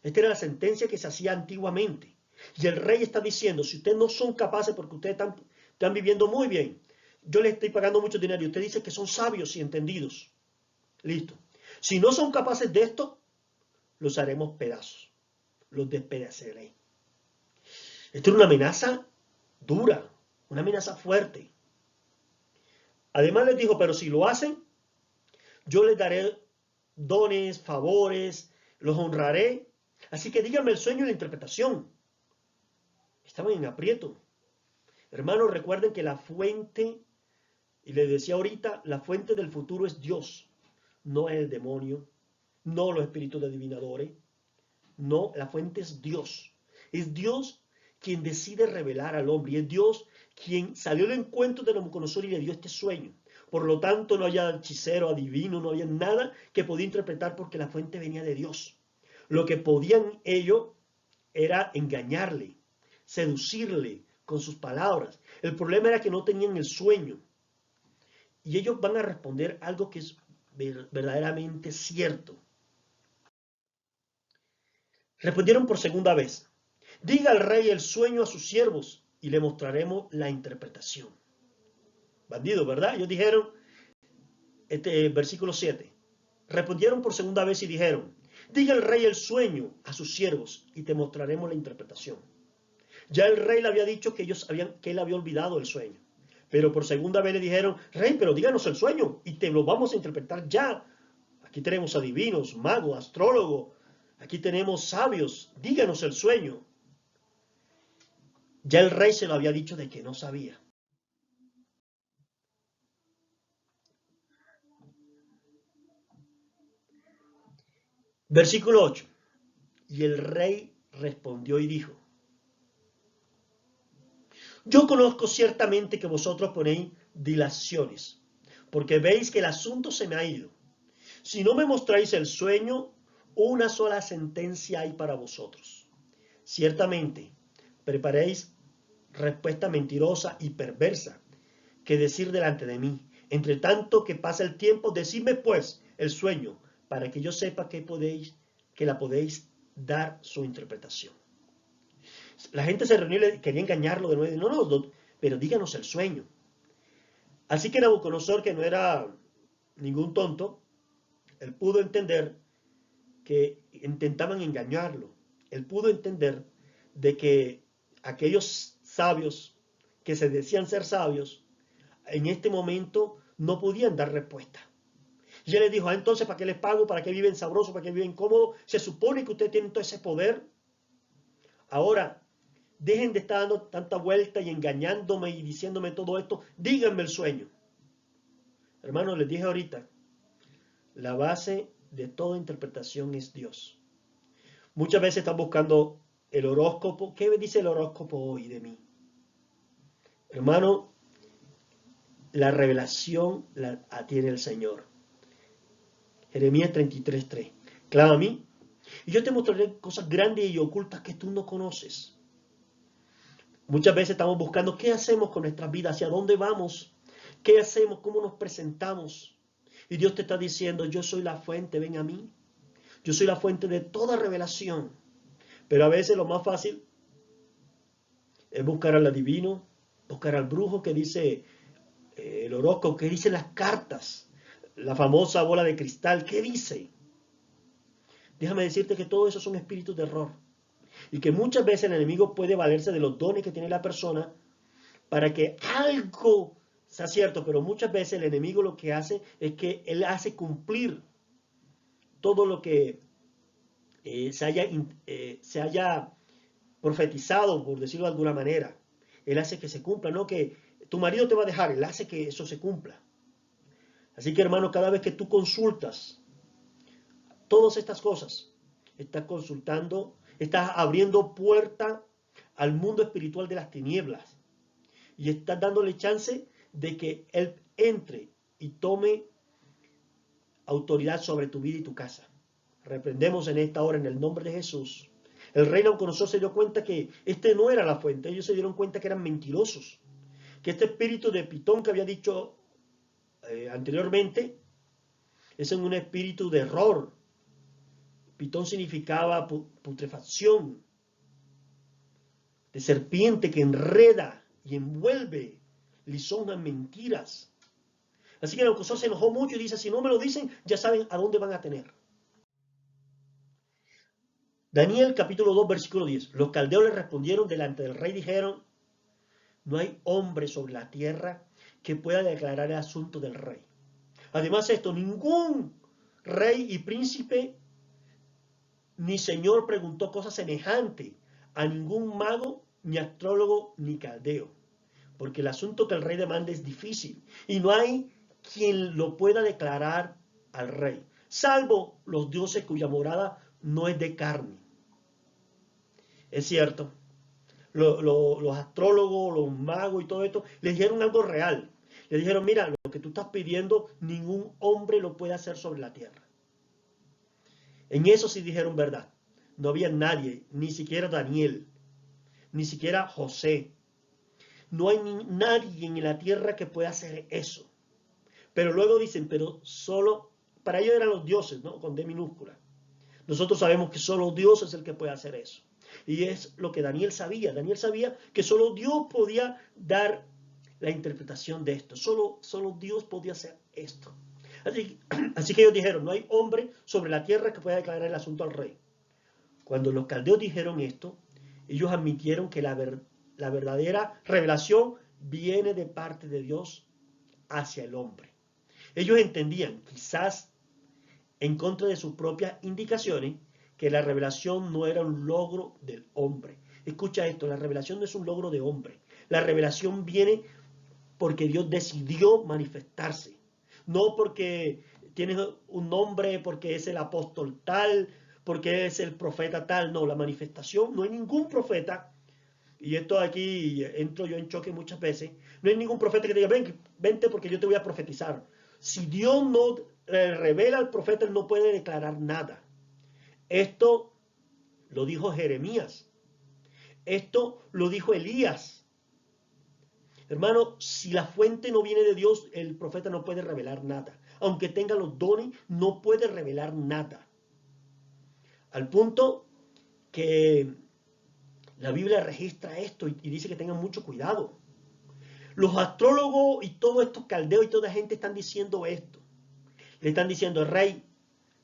Esta era la sentencia que se hacía antiguamente. Y el rey está diciendo, si ustedes no son capaces, porque ustedes están viviendo muy bien, yo les estoy pagando mucho dinero y usted dice que son sabios y entendidos. Listo. Si no son capaces de esto, los haremos pedazos. Los despedazaré. Esto es una amenaza dura, una amenaza fuerte. Además les dijo, pero si lo hacen, yo les daré dones, favores, los honraré. Así que díganme el sueño y la interpretación. Estaban en aprieto. Hermanos, recuerden que la fuente, y les decía ahorita, la fuente del futuro es Dios, no es el demonio, no los espíritus adivinadores, no, la fuente es Dios. Es Dios quien decide revelar al hombre, y es Dios quien salió al encuentro de Nabucodonosor y le dio este sueño. Por lo tanto, no había hechicero, adivino, no había nada que podía interpretar porque la fuente venía de Dios. Lo que podían ellos era engañarle, seducirle con sus palabras. El problema era que no tenían el sueño. Y ellos van a responder algo que es verdaderamente cierto. Respondieron por segunda vez: diga al rey el sueño a sus siervos y le mostraremos la interpretación. Bandido, ¿verdad? Ellos dijeron, versículo 7. Respondieron por segunda vez y dijeron: diga al rey el sueño a sus siervos y te mostraremos la interpretación. Ya el rey le había dicho que que él había olvidado el sueño. Pero por segunda vez le dijeron: rey, pero díganos el sueño y te lo vamos a interpretar ya. Aquí tenemos adivinos, magos, astrólogos. Aquí tenemos sabios. Díganos el sueño. Ya el rey se lo había dicho de que no sabía. Versículo 8. Y el rey respondió y dijo: yo conozco ciertamente que vosotros ponéis dilaciones, porque veis que el asunto se me ha ido. Si no me mostráis el sueño, una sola sentencia hay para vosotros. Ciertamente, preparéis respuesta mentirosa y perversa que decir delante de mí. Entre tanto que pasa el tiempo, decidme pues el sueño, para que yo sepa que la podéis dar su interpretación. La gente se reunió y quería engañarlo de nuevo. No, pero díganos el sueño. Así que Nabucodonosor, que no era ningún tonto, él pudo entender que intentaban engañarlo. Él pudo entender de que aquellos sabios que se decían ser sabios, en este momento no podían dar respuesta. Y él les dijo: entonces, ¿para qué les pago? ¿Para qué viven sabrosos? ¿Para qué viven cómodos? Se supone que ustedes tienen todo ese poder. Ahora, dejen de estar dando tanta vuelta y engañándome y diciéndome todo esto. Díganme el sueño. Hermanos, les dije ahorita, la base de toda interpretación es Dios. Muchas veces están buscando el horóscopo. ¿Qué dice el horóscopo hoy de mí? Hermano, la revelación la tiene el Señor. Jeremías 33:3. Clama a mí y yo te mostraré cosas grandes y ocultas que tú no conoces. Muchas veces estamos buscando qué hacemos con nuestras vidas, hacia dónde vamos, qué hacemos, cómo nos presentamos. Y Dios te está diciendo, yo soy la fuente, ven a mí. Yo soy la fuente de toda revelación. Pero a veces lo más fácil es buscar al adivino, buscar al brujo que dice el horóscopo, que dice las cartas, la famosa bola de cristal, ¿qué dice? Déjame decirte que todo eso son espíritus de error. Y que muchas veces el enemigo puede valerse de los dones que tiene la persona para que algo sea cierto, pero muchas veces el enemigo lo que hace es que él hace cumplir todo lo que se haya profetizado, por decirlo de alguna manera. Él hace que se cumpla, no que tu marido te va a dejar, él hace que eso se cumpla. Así que hermano, cada vez que tú consultas todas estas cosas, estás consultando, estás abriendo puerta al mundo espiritual de las tinieblas y estás dándole chance de que él entre y tome autoridad sobre tu vida y tu casa. Reprendemos en esta hora en el nombre de Jesús. El rey Nabucodonosor se dio cuenta que este no era la fuente. Ellos se dieron cuenta que eran mentirosos. Que este espíritu de Pitón que había dicho anteriormente es un espíritu de error. Pitón significaba putrefacción, de serpiente que enreda y envuelve, lisonjas, mentiras. Así que Nabucodonosor se enojó mucho y dice, si no me lo dicen, ya saben a dónde van a tener. Daniel capítulo 2 versículo 10. Los caldeos le respondieron delante del rey, dijeron, no hay hombre sobre la tierra que pueda declarar el asunto del rey. Además esto, ningún rey y príncipe ni señor preguntó cosa semejante a ningún mago, ni astrólogo, ni caldeo. Porque el asunto que el rey demanda es difícil y no hay quien lo pueda declarar al rey, salvo los dioses cuya morada no es de carne. Es cierto, los astrólogos, los magos y todo esto, les dijeron algo real. Le dijeron, mira, lo que tú estás pidiendo, ningún hombre lo puede hacer sobre la tierra. En eso sí dijeron verdad. No había nadie, ni siquiera Daniel, ni siquiera José. No hay nadie en la tierra que pueda hacer eso. Pero luego dicen, pero solo, para ellos eran los dioses, ¿no? Con D minúscula. Nosotros sabemos que solo Dios es el que puede hacer eso. Y es lo que Daniel sabía. Daniel sabía que solo Dios podía dar la interpretación de esto. Solo Dios podía hacer esto. Así que ellos dijeron, no hay hombre sobre la tierra que pueda declarar el asunto al rey. Cuando los caldeos dijeron esto, ellos admitieron que la verdadera revelación viene de parte de Dios hacia el hombre. Ellos entendían, quizás en contra de sus propias indicaciones, que la revelación no era un logro del hombre. Escucha esto, la revelación no es un logro de hombre. La revelación viene porque Dios decidió manifestarse. No porque tiene un nombre, porque es el apóstol tal, porque es el profeta tal. No, la manifestación, no hay ningún profeta, y esto aquí entro yo en choque muchas veces, no hay ningún profeta que diga, vente porque yo te voy a profetizar. Si Dios no revela al profeta, él no puede declarar nada. Esto lo dijo Jeremías. Esto lo dijo Elías. Hermano, si la fuente no viene de Dios, el profeta no puede revelar nada. Aunque tenga los dones, no puede revelar nada. Al punto que la Biblia registra esto y dice que tengan mucho cuidado. Los astrólogos y todos estos caldeos y toda gente están diciendo esto. Le están diciendo, rey,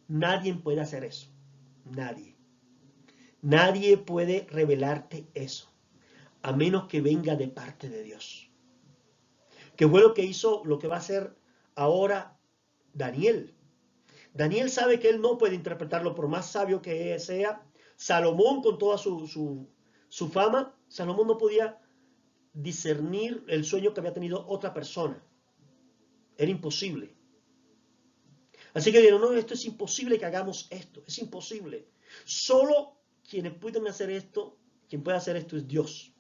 nadie puede hacer eso. Nadie. Nadie puede revelarte eso, a menos que venga de parte de Dios. Que fue lo que hizo, lo que va a hacer ahora Daniel. Daniel sabe que él no puede interpretarlo por más sabio que sea. Salomón, con toda su fama, Salomón no podía discernir el sueño que había tenido otra persona. Era imposible. Así que dijeron, no, esto es imposible que hagamos esto. Es imposible. Solo quienes pueden hacer esto, quien puede hacer esto es Dios.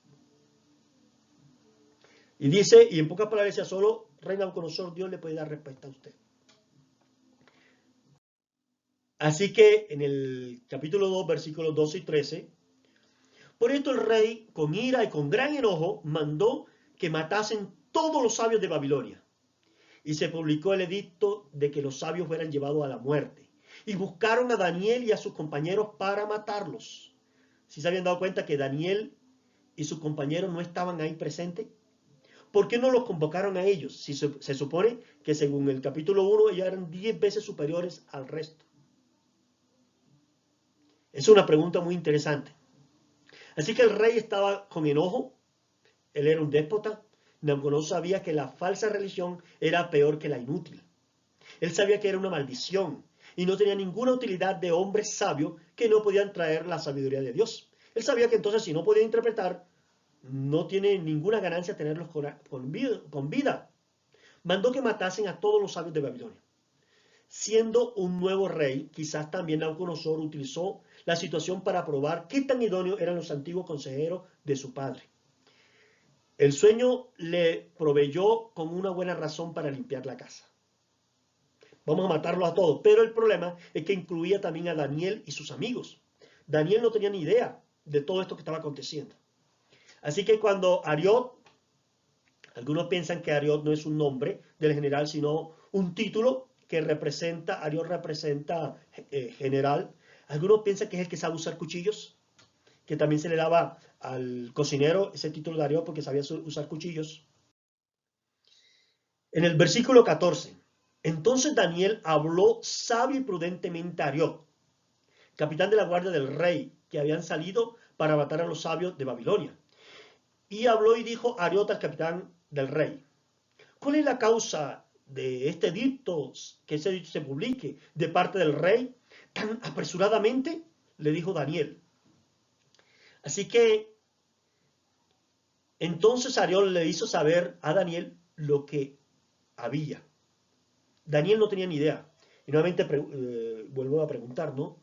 Y dice, y en pocas palabras decía, solo Rey Nabucodonosor, Dios le puede dar respuesta a usted. Así que en el capítulo 2, versículos 12 y 13, por esto el rey, con ira y con gran enojo, mandó que matasen todos los sabios de Babilonia. Y se publicó el edicto de que los sabios fueran llevados a la muerte. Y buscaron a Daniel y a sus compañeros para matarlos. ¿Sí se habían dado cuenta que Daniel y sus compañeros no estaban ahí presentes? ¿Por qué no los convocaron a ellos? Si se supone que según el capítulo 1 ellos eran 10 veces superiores al resto. Es una pregunta muy interesante. Así que el rey estaba con enojo. Él era un déspota. Nabucodonosor sabía que la falsa religión era peor que la inútil. Él sabía que era una maldición y no tenía ninguna utilidad de hombres sabios que no podían traer la sabiduría de Dios. Él sabía que entonces si no podía interpretar, no tiene ninguna ganancia tenerlos con vida. Mandó que matasen a todos los sabios de Babilonia. Siendo un nuevo rey, quizás también Nabucodonosor utilizó la situación para probar qué tan idóneos eran los antiguos consejeros de su padre. El sueño le proveyó con una buena razón para limpiar la casa. Vamos a matarlos a todos. Pero el problema es que incluía también a Daniel y sus amigos. Daniel no tenía ni idea de todo esto que estaba aconteciendo. Así que cuando Ariot, algunos piensan que Ariot no es un nombre del general, sino un título que representa, Ariot representa general. Algunos piensan que es el que sabe usar cuchillos, que también se le daba al cocinero ese título de Ariot porque sabía usar cuchillos. En el versículo 14, entonces Daniel habló sabio y prudentemente a Ariot, capitán de la guardia del rey, que habían salido para matar a los sabios de Babilonia. Y habló y dijo a Ariot al capitán del rey, ¿cuál es la causa de este edicto, que ese edicto se publique de parte del rey tan apresuradamente? Le dijo Daniel. Así que entonces Ariot le hizo saber a Daniel lo que había. Daniel no tenía ni idea. Y nuevamente vuelvo a preguntar, ¿no?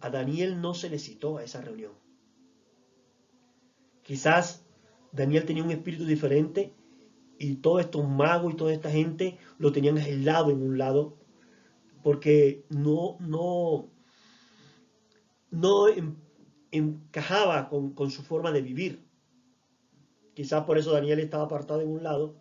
A Daniel no se le citó a esa reunión. Quizás Daniel tenía un espíritu diferente y todos estos magos y toda esta gente lo tenían aislado en un lado porque no encajaba con su forma de vivir. Quizás por eso Daniel estaba apartado en un lado.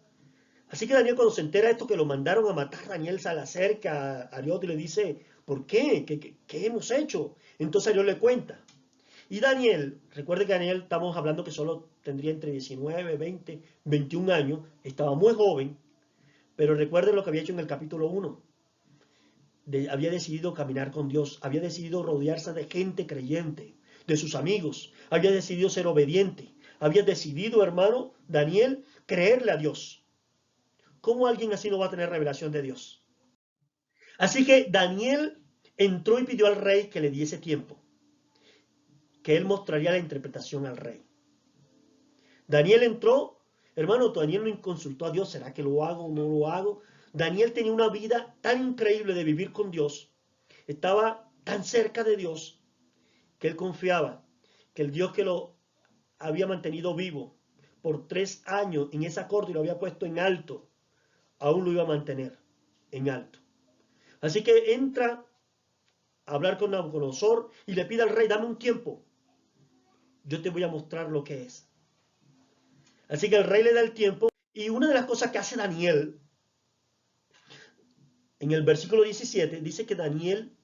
Así que Daniel, cuando se entera de esto, que lo mandaron a matar, Daniel se le acerca a Ariot y le dice, ¿por qué? ¿Qué hemos hecho? Entonces Ariot le cuenta. Y Daniel, recuerde que Daniel, estamos hablando que solo tendría entre 19, 20, 21 años, estaba muy joven, pero recuerden lo que había hecho en el capítulo 1. Había decidido caminar con Dios, había decidido rodearse de gente creyente, de sus amigos, había decidido ser obediente, había decidido, hermano Daniel, creerle a Dios. ¿Cómo alguien así no va a tener revelación de Dios? Así que Daniel entró y pidió al rey que le diese tiempo, que él mostraría la interpretación al rey. Daniel entró, hermano, Daniel no consultó a Dios, ¿será que lo hago o no lo hago? Daniel tenía una vida tan increíble de vivir con Dios, estaba tan cerca de Dios, que él confiaba que el Dios que lo había mantenido vivo por 3 años en esa corte y lo había puesto en alto, aún lo iba a mantener en alto. Así que entra a hablar con Nabucodonosor y le pide al rey, dame un tiempo, yo te voy a mostrar lo que es. Así que el rey le da el tiempo y una de las cosas que hace Daniel, en el versículo 17, dice que Daniel,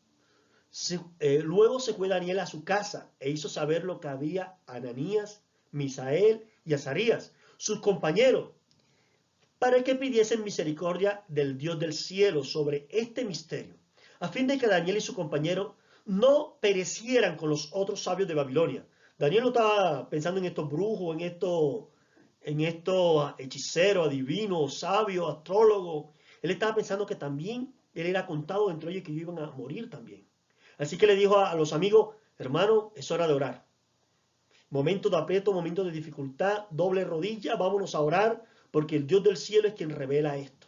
luego se fue Daniel a su casa e hizo saber lo que había a Ananías, Misael y Azarías, sus compañeros, para que pidiesen misericordia del Dios del cielo sobre este misterio, a fin de que Daniel y su compañero no perecieran con los otros sabios de Babilonia. Daniel no estaba pensando en estos brujos, en estos hechiceros, adivinos, sabios, astrólogos. Él estaba pensando que también él era contado entre ellos y que ellos iban a morir también. Así que le dijo a los amigos, hermano, es hora de orar. Momento de aprieto, momento de dificultad, doble rodilla, vámonos a orar, porque el Dios del cielo es quien revela esto.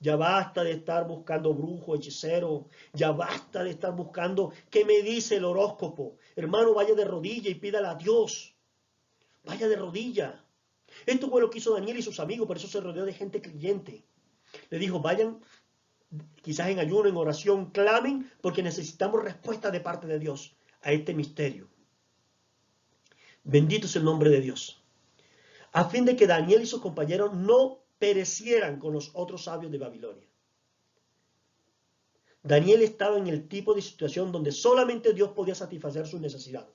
Ya basta de estar buscando brujo, hechicero, ya basta de estar buscando qué me dice el horóscopo. Hermano, vaya de rodilla y pídale a Dios. Vaya de rodilla. Esto fue lo que hizo Daniel y sus amigos, por eso se rodeó de gente creyente. Le dijo, vayan quizás en ayuno, en oración, clamen porque necesitamos respuesta de parte de Dios a este misterio. Bendito es el nombre de Dios. A fin de que Daniel y sus compañeros no perecieran con los otros sabios de Babilonia. Daniel estaba en el tipo de situación donde solamente Dios podía satisfacer sus necesidades.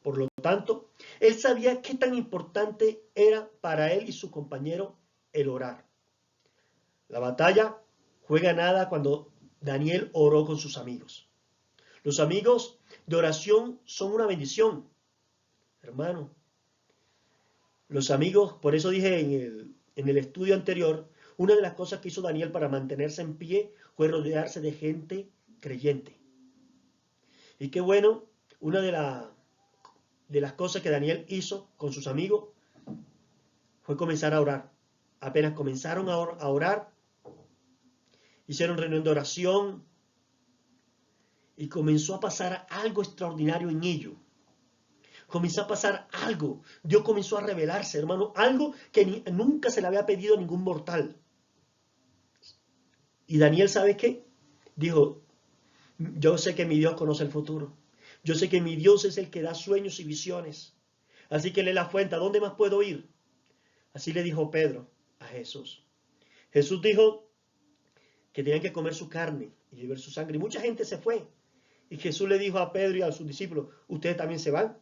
Por lo tanto, él sabía qué tan importante era para él y su compañero el orar. La batalla fue ganada cuando Daniel oró con sus amigos. Los amigos de oración son una bendición, hermano. Los amigos, por eso dije en el estudio anterior, una de las cosas que hizo Daniel para mantenerse en pie fue rodearse de gente creyente. Y qué bueno, una de las cosas que Daniel hizo con sus amigos fue comenzar a orar. Apenas comenzaron a orar, hicieron reunión de oración y comenzó a pasar algo extraordinario en ellos. Comenzó a pasar algo. Dios comenzó a revelarse, hermano, algo que nunca se le había pedido a ningún mortal. Y Daniel, ¿sabe qué? Dijo, yo sé que mi Dios conoce el futuro. Yo sé que mi Dios es el que da sueños y visiones. Así que lee la fuente, ¿a dónde más puedo ir? Así le dijo Pedro a Jesús. Jesús dijo que tenían que comer su carne y beber su sangre. Y mucha gente se fue. Y Jesús le dijo a Pedro y a sus discípulos, ¿ustedes también se van?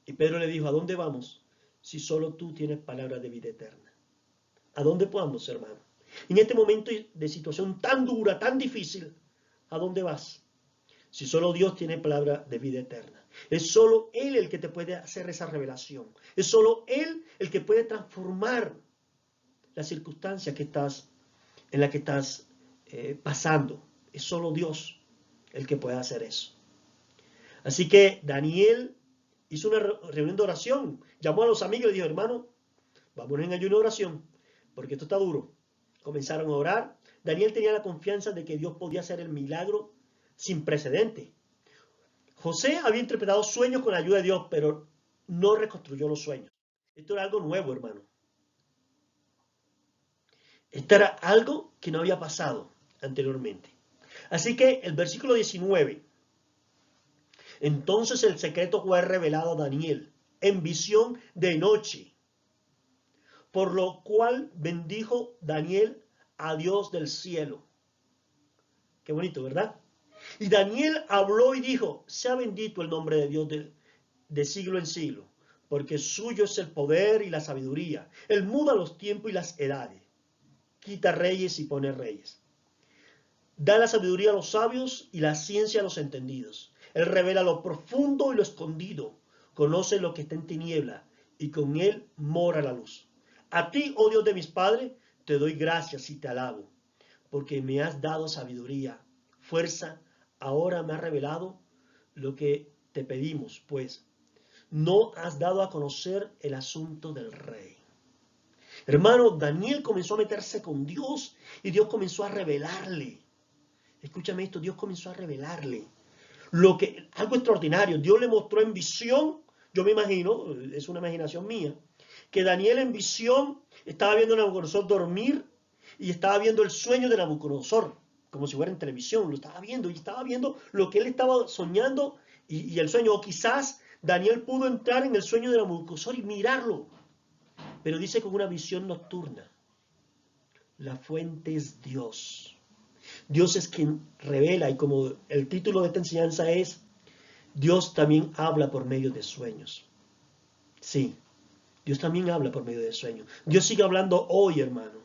Y Pedro le dijo, ¿a dónde vamos? Si solo tú tienes palabras de vida eterna. ¿A dónde vamos, hermano? En este momento de situación tan dura, tan difícil, ¿a dónde vas? Si solo Dios tiene palabra de vida eterna. Es solo Él el que te puede hacer esa revelación. Es solo Él el que puede transformar la circunstancia en la que estás pasando. Es solo Dios el que puede hacer eso. Así que Daniel hizo una reunión de oración. Llamó a los amigos y le dijo, hermano, vamos en ayuno de oración, porque esto está duro. Comenzaron a orar. Daniel tenía la confianza de que Dios podía hacer el milagro sin precedente. José había interpretado sueños con la ayuda de Dios, pero no reconstruyó los sueños. Esto era algo nuevo, hermano. Esto era algo que no había pasado anteriormente. Así que el versículo 19. Entonces el secreto fue revelado a Daniel en visión de noche, por lo cual bendijo Daniel a Dios del cielo. Qué bonito, ¿verdad? Y Daniel habló y dijo, sea bendito el nombre de Dios de siglo en siglo, porque suyo es el poder y la sabiduría. Él muda los tiempos y las edades, quita reyes y pone reyes. Da la sabiduría a los sabios y la ciencia a los entendidos. Él revela lo profundo y lo escondido, conoce lo que está en tiniebla y con él mora la luz. A ti, oh Dios de mis padres, te doy gracias y te alabo, porque me has dado sabiduría, fuerza. Ahora me has revelado lo que te pedimos, pues no has dado a conocer el asunto del rey. Hermano, Daniel comenzó a meterse con Dios y Dios comenzó a revelarle. Escúchame esto, Dios comenzó a revelarle algo extraordinario. Dios le mostró en visión, yo me imagino, es una imaginación mía, que Daniel en visión estaba viendo a Nabucodonosor dormir y estaba viendo el sueño de Nabucodonosor, como si fuera en televisión, lo estaba viendo y estaba viendo lo que él estaba soñando y el sueño, o quizás Daniel pudo entrar en el sueño de Nabucodonosor y mirarlo, pero dice con una visión nocturna. La fuente es Dios. Dios es quien revela, y como el título de esta enseñanza es, Dios también habla por medio de sueños. Sí, Dios también habla por medio de sueños. Dios sigue hablando hoy, hermano.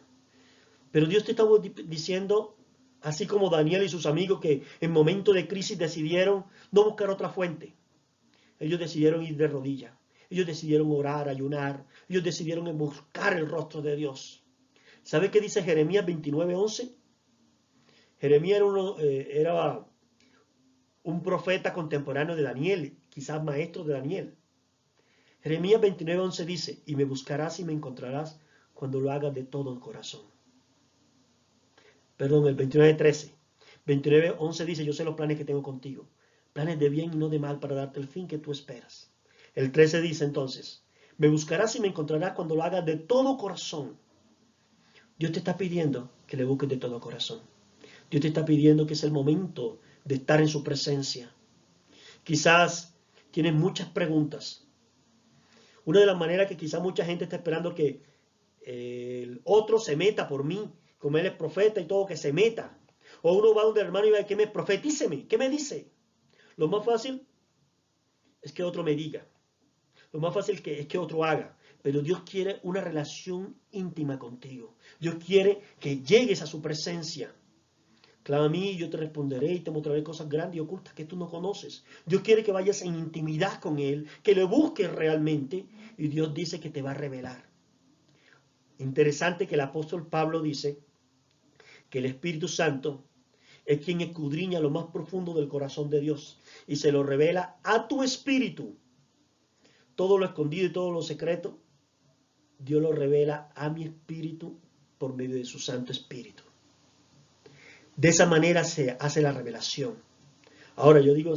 Pero Dios te está diciendo, así como Daniel y sus amigos que en momento de crisis decidieron no buscar otra fuente. Ellos decidieron ir de rodillas. Ellos decidieron orar, ayunar. Ellos decidieron buscar el rostro de Dios. ¿Sabe qué dice Jeremías 29:11? Jeremías era un profeta contemporáneo de Daniel, quizás maestro de Daniel. Jeremías 29:11 dice, y me buscarás y me encontrarás cuando lo hagas de todo el corazón. Perdón, el 29:13. 29:11 dice, yo sé los planes que tengo contigo, planes de bien y no de mal para darte el fin que tú esperas. El 13 dice entonces, me buscarás y me encontrarás cuando lo hagas de todo corazón, Dios te está pidiendo que le busques de todo corazón. Dios te está pidiendo que es el momento de estar en su presencia. Quizás tienes muchas preguntas. Una de las maneras que quizás mucha gente está esperando que el otro se meta por mí, como él es profeta y todo, que se meta. O uno va donde el hermano y va, que me profetíceme, ¿qué me dice? Lo más fácil es que otro me diga. Lo más fácil es que otro haga. Pero Dios quiere una relación íntima contigo. Dios quiere que llegues a su presencia. Clama a mí y yo te responderé y te mostraré cosas grandes y ocultas que tú no conoces. Dios quiere que vayas en intimidad con Él, que le busques realmente, y Dios dice que te va a revelar. Interesante que el apóstol Pablo dice que el Espíritu Santo es quien escudriña lo más profundo del corazón de Dios y se lo revela a tu espíritu. Todo lo escondido y todo lo secreto, Dios lo revela a mi espíritu por medio de su Santo Espíritu. De esa manera se hace la revelación. Ahora yo digo,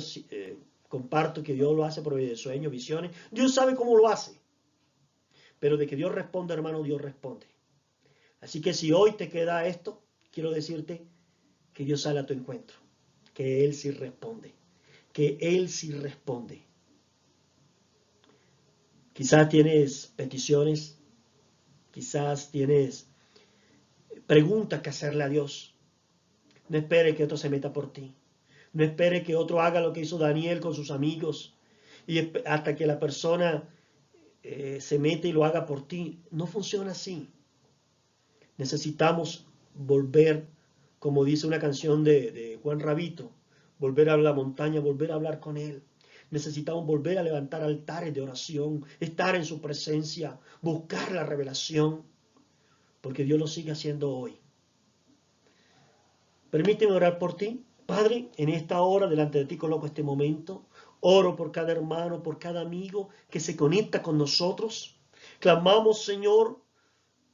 comparto que Dios lo hace por medio de sueños, visiones. Dios sabe cómo lo hace. Pero de que Dios responde, hermano, Dios responde. Así que si hoy te queda esto, quiero decirte que Dios sale a tu encuentro. Que Él sí responde. Que Él sí responde. Quizás tienes peticiones. Quizás tienes preguntas que hacerle a Dios. No espere que otro se meta por ti. No espere que otro haga lo que hizo Daniel con sus amigos y hasta que la persona se mete y lo haga por ti. No funciona así. Necesitamos volver, como dice una canción de Juan Rabito, volver a la montaña, volver a hablar con Él. Necesitamos volver a levantar altares de oración, estar en su presencia, buscar la revelación, porque Dios lo sigue haciendo hoy. Permíteme orar por ti. Padre, en esta hora delante de ti coloco este momento. Oro por cada hermano, por cada amigo que se conecta con nosotros. Clamamos, Señor,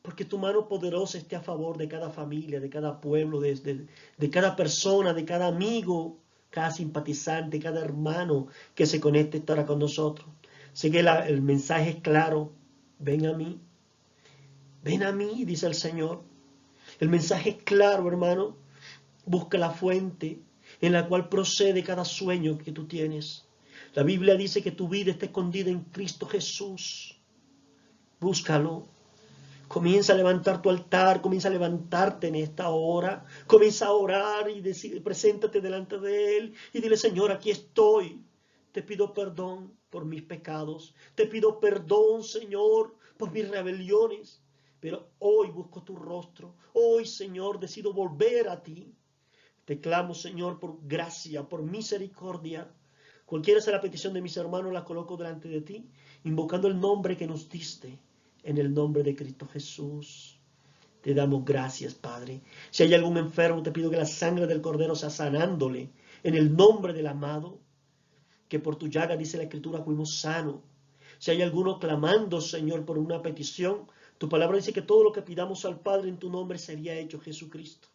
porque tu mano poderosa esté a favor de cada familia, de cada pueblo, de cada persona, de cada amigo, cada simpatizante, cada hermano que se conecte estará con nosotros. Sé que el mensaje es claro. Ven a mí. Ven a mí, dice el Señor. El mensaje es claro, hermano. Busca la fuente en la cual procede cada sueño que tú tienes. La Biblia dice que tu vida está escondida en Cristo Jesús. Búscalo. Comienza a levantar tu altar, comienza a levantarte en esta hora. Comienza a orar y preséntate delante de Él y dile, Señor, aquí estoy. Te pido perdón por mis pecados. Te pido perdón, Señor, por mis rebeliones. Pero hoy busco tu rostro. Hoy, Señor, decido volver a ti. Te clamo, Señor, por gracia, por misericordia. Cualquiera sea la petición de mis hermanos, la coloco delante de ti, invocando el nombre que nos diste, en el nombre de Cristo Jesús. Te damos gracias, Padre. Si hay algún enfermo, te pido que la sangre del Cordero sea sanándole, en el nombre del amado, que por tu llaga, dice la Escritura, fuimos sanos. Si hay alguno clamando, Señor, por una petición, tu palabra dice que todo lo que pidamos al Padre en tu nombre sería hecho, Jesucristo.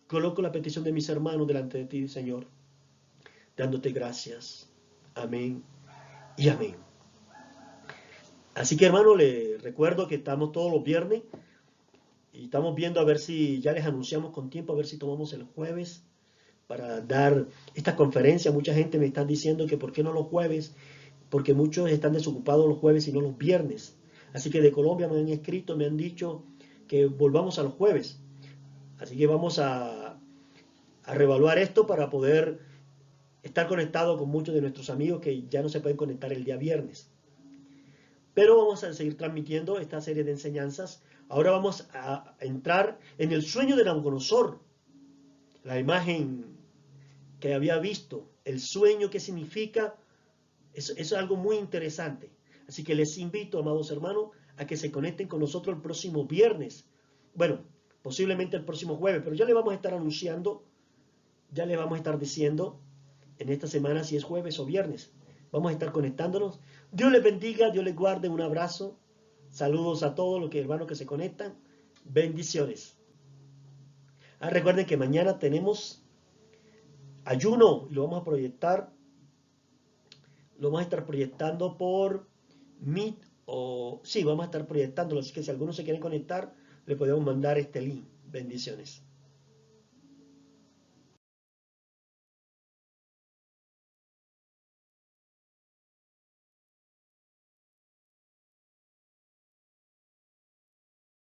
Coloco la petición de mis hermanos delante de ti, Señor, dándote gracias. Amén y amén. Así que, hermano, les recuerdo que estamos todos los viernes y estamos viendo a ver si ya les anunciamos con tiempo, a ver si tomamos el jueves para dar esta conferencia. Mucha gente me está diciendo que por qué no los jueves, porque muchos están desocupados los jueves y no los viernes. Así que de Colombia me han escrito, me han dicho que volvamos a los jueves. Así que vamos a reevaluar esto para poder estar conectado con muchos de nuestros amigos que ya no se pueden conectar el día viernes. Pero vamos a seguir transmitiendo esta serie de enseñanzas. Ahora vamos a entrar en el sueño de Nabucodonosor. La imagen que había visto, el sueño, ¿qué significa? Es algo muy interesante. Así que les invito, amados hermanos, a que se conecten con nosotros el próximo viernes. Bueno, posiblemente el próximo jueves, pero ya le vamos a estar anunciando, ya le vamos a estar diciendo en esta semana si es jueves o viernes. Vamos a estar conectándonos. Dios les bendiga, Dios les guarde. Un abrazo. Saludos a todos los hermanos que se conectan. Bendiciones. Recuerden que mañana tenemos ayuno y lo vamos a proyectar. Lo vamos a estar proyectando por Meet sí, vamos a estar proyectándolo, así que si algunos se quieren conectar, le podemos mandar este link. Bendiciones.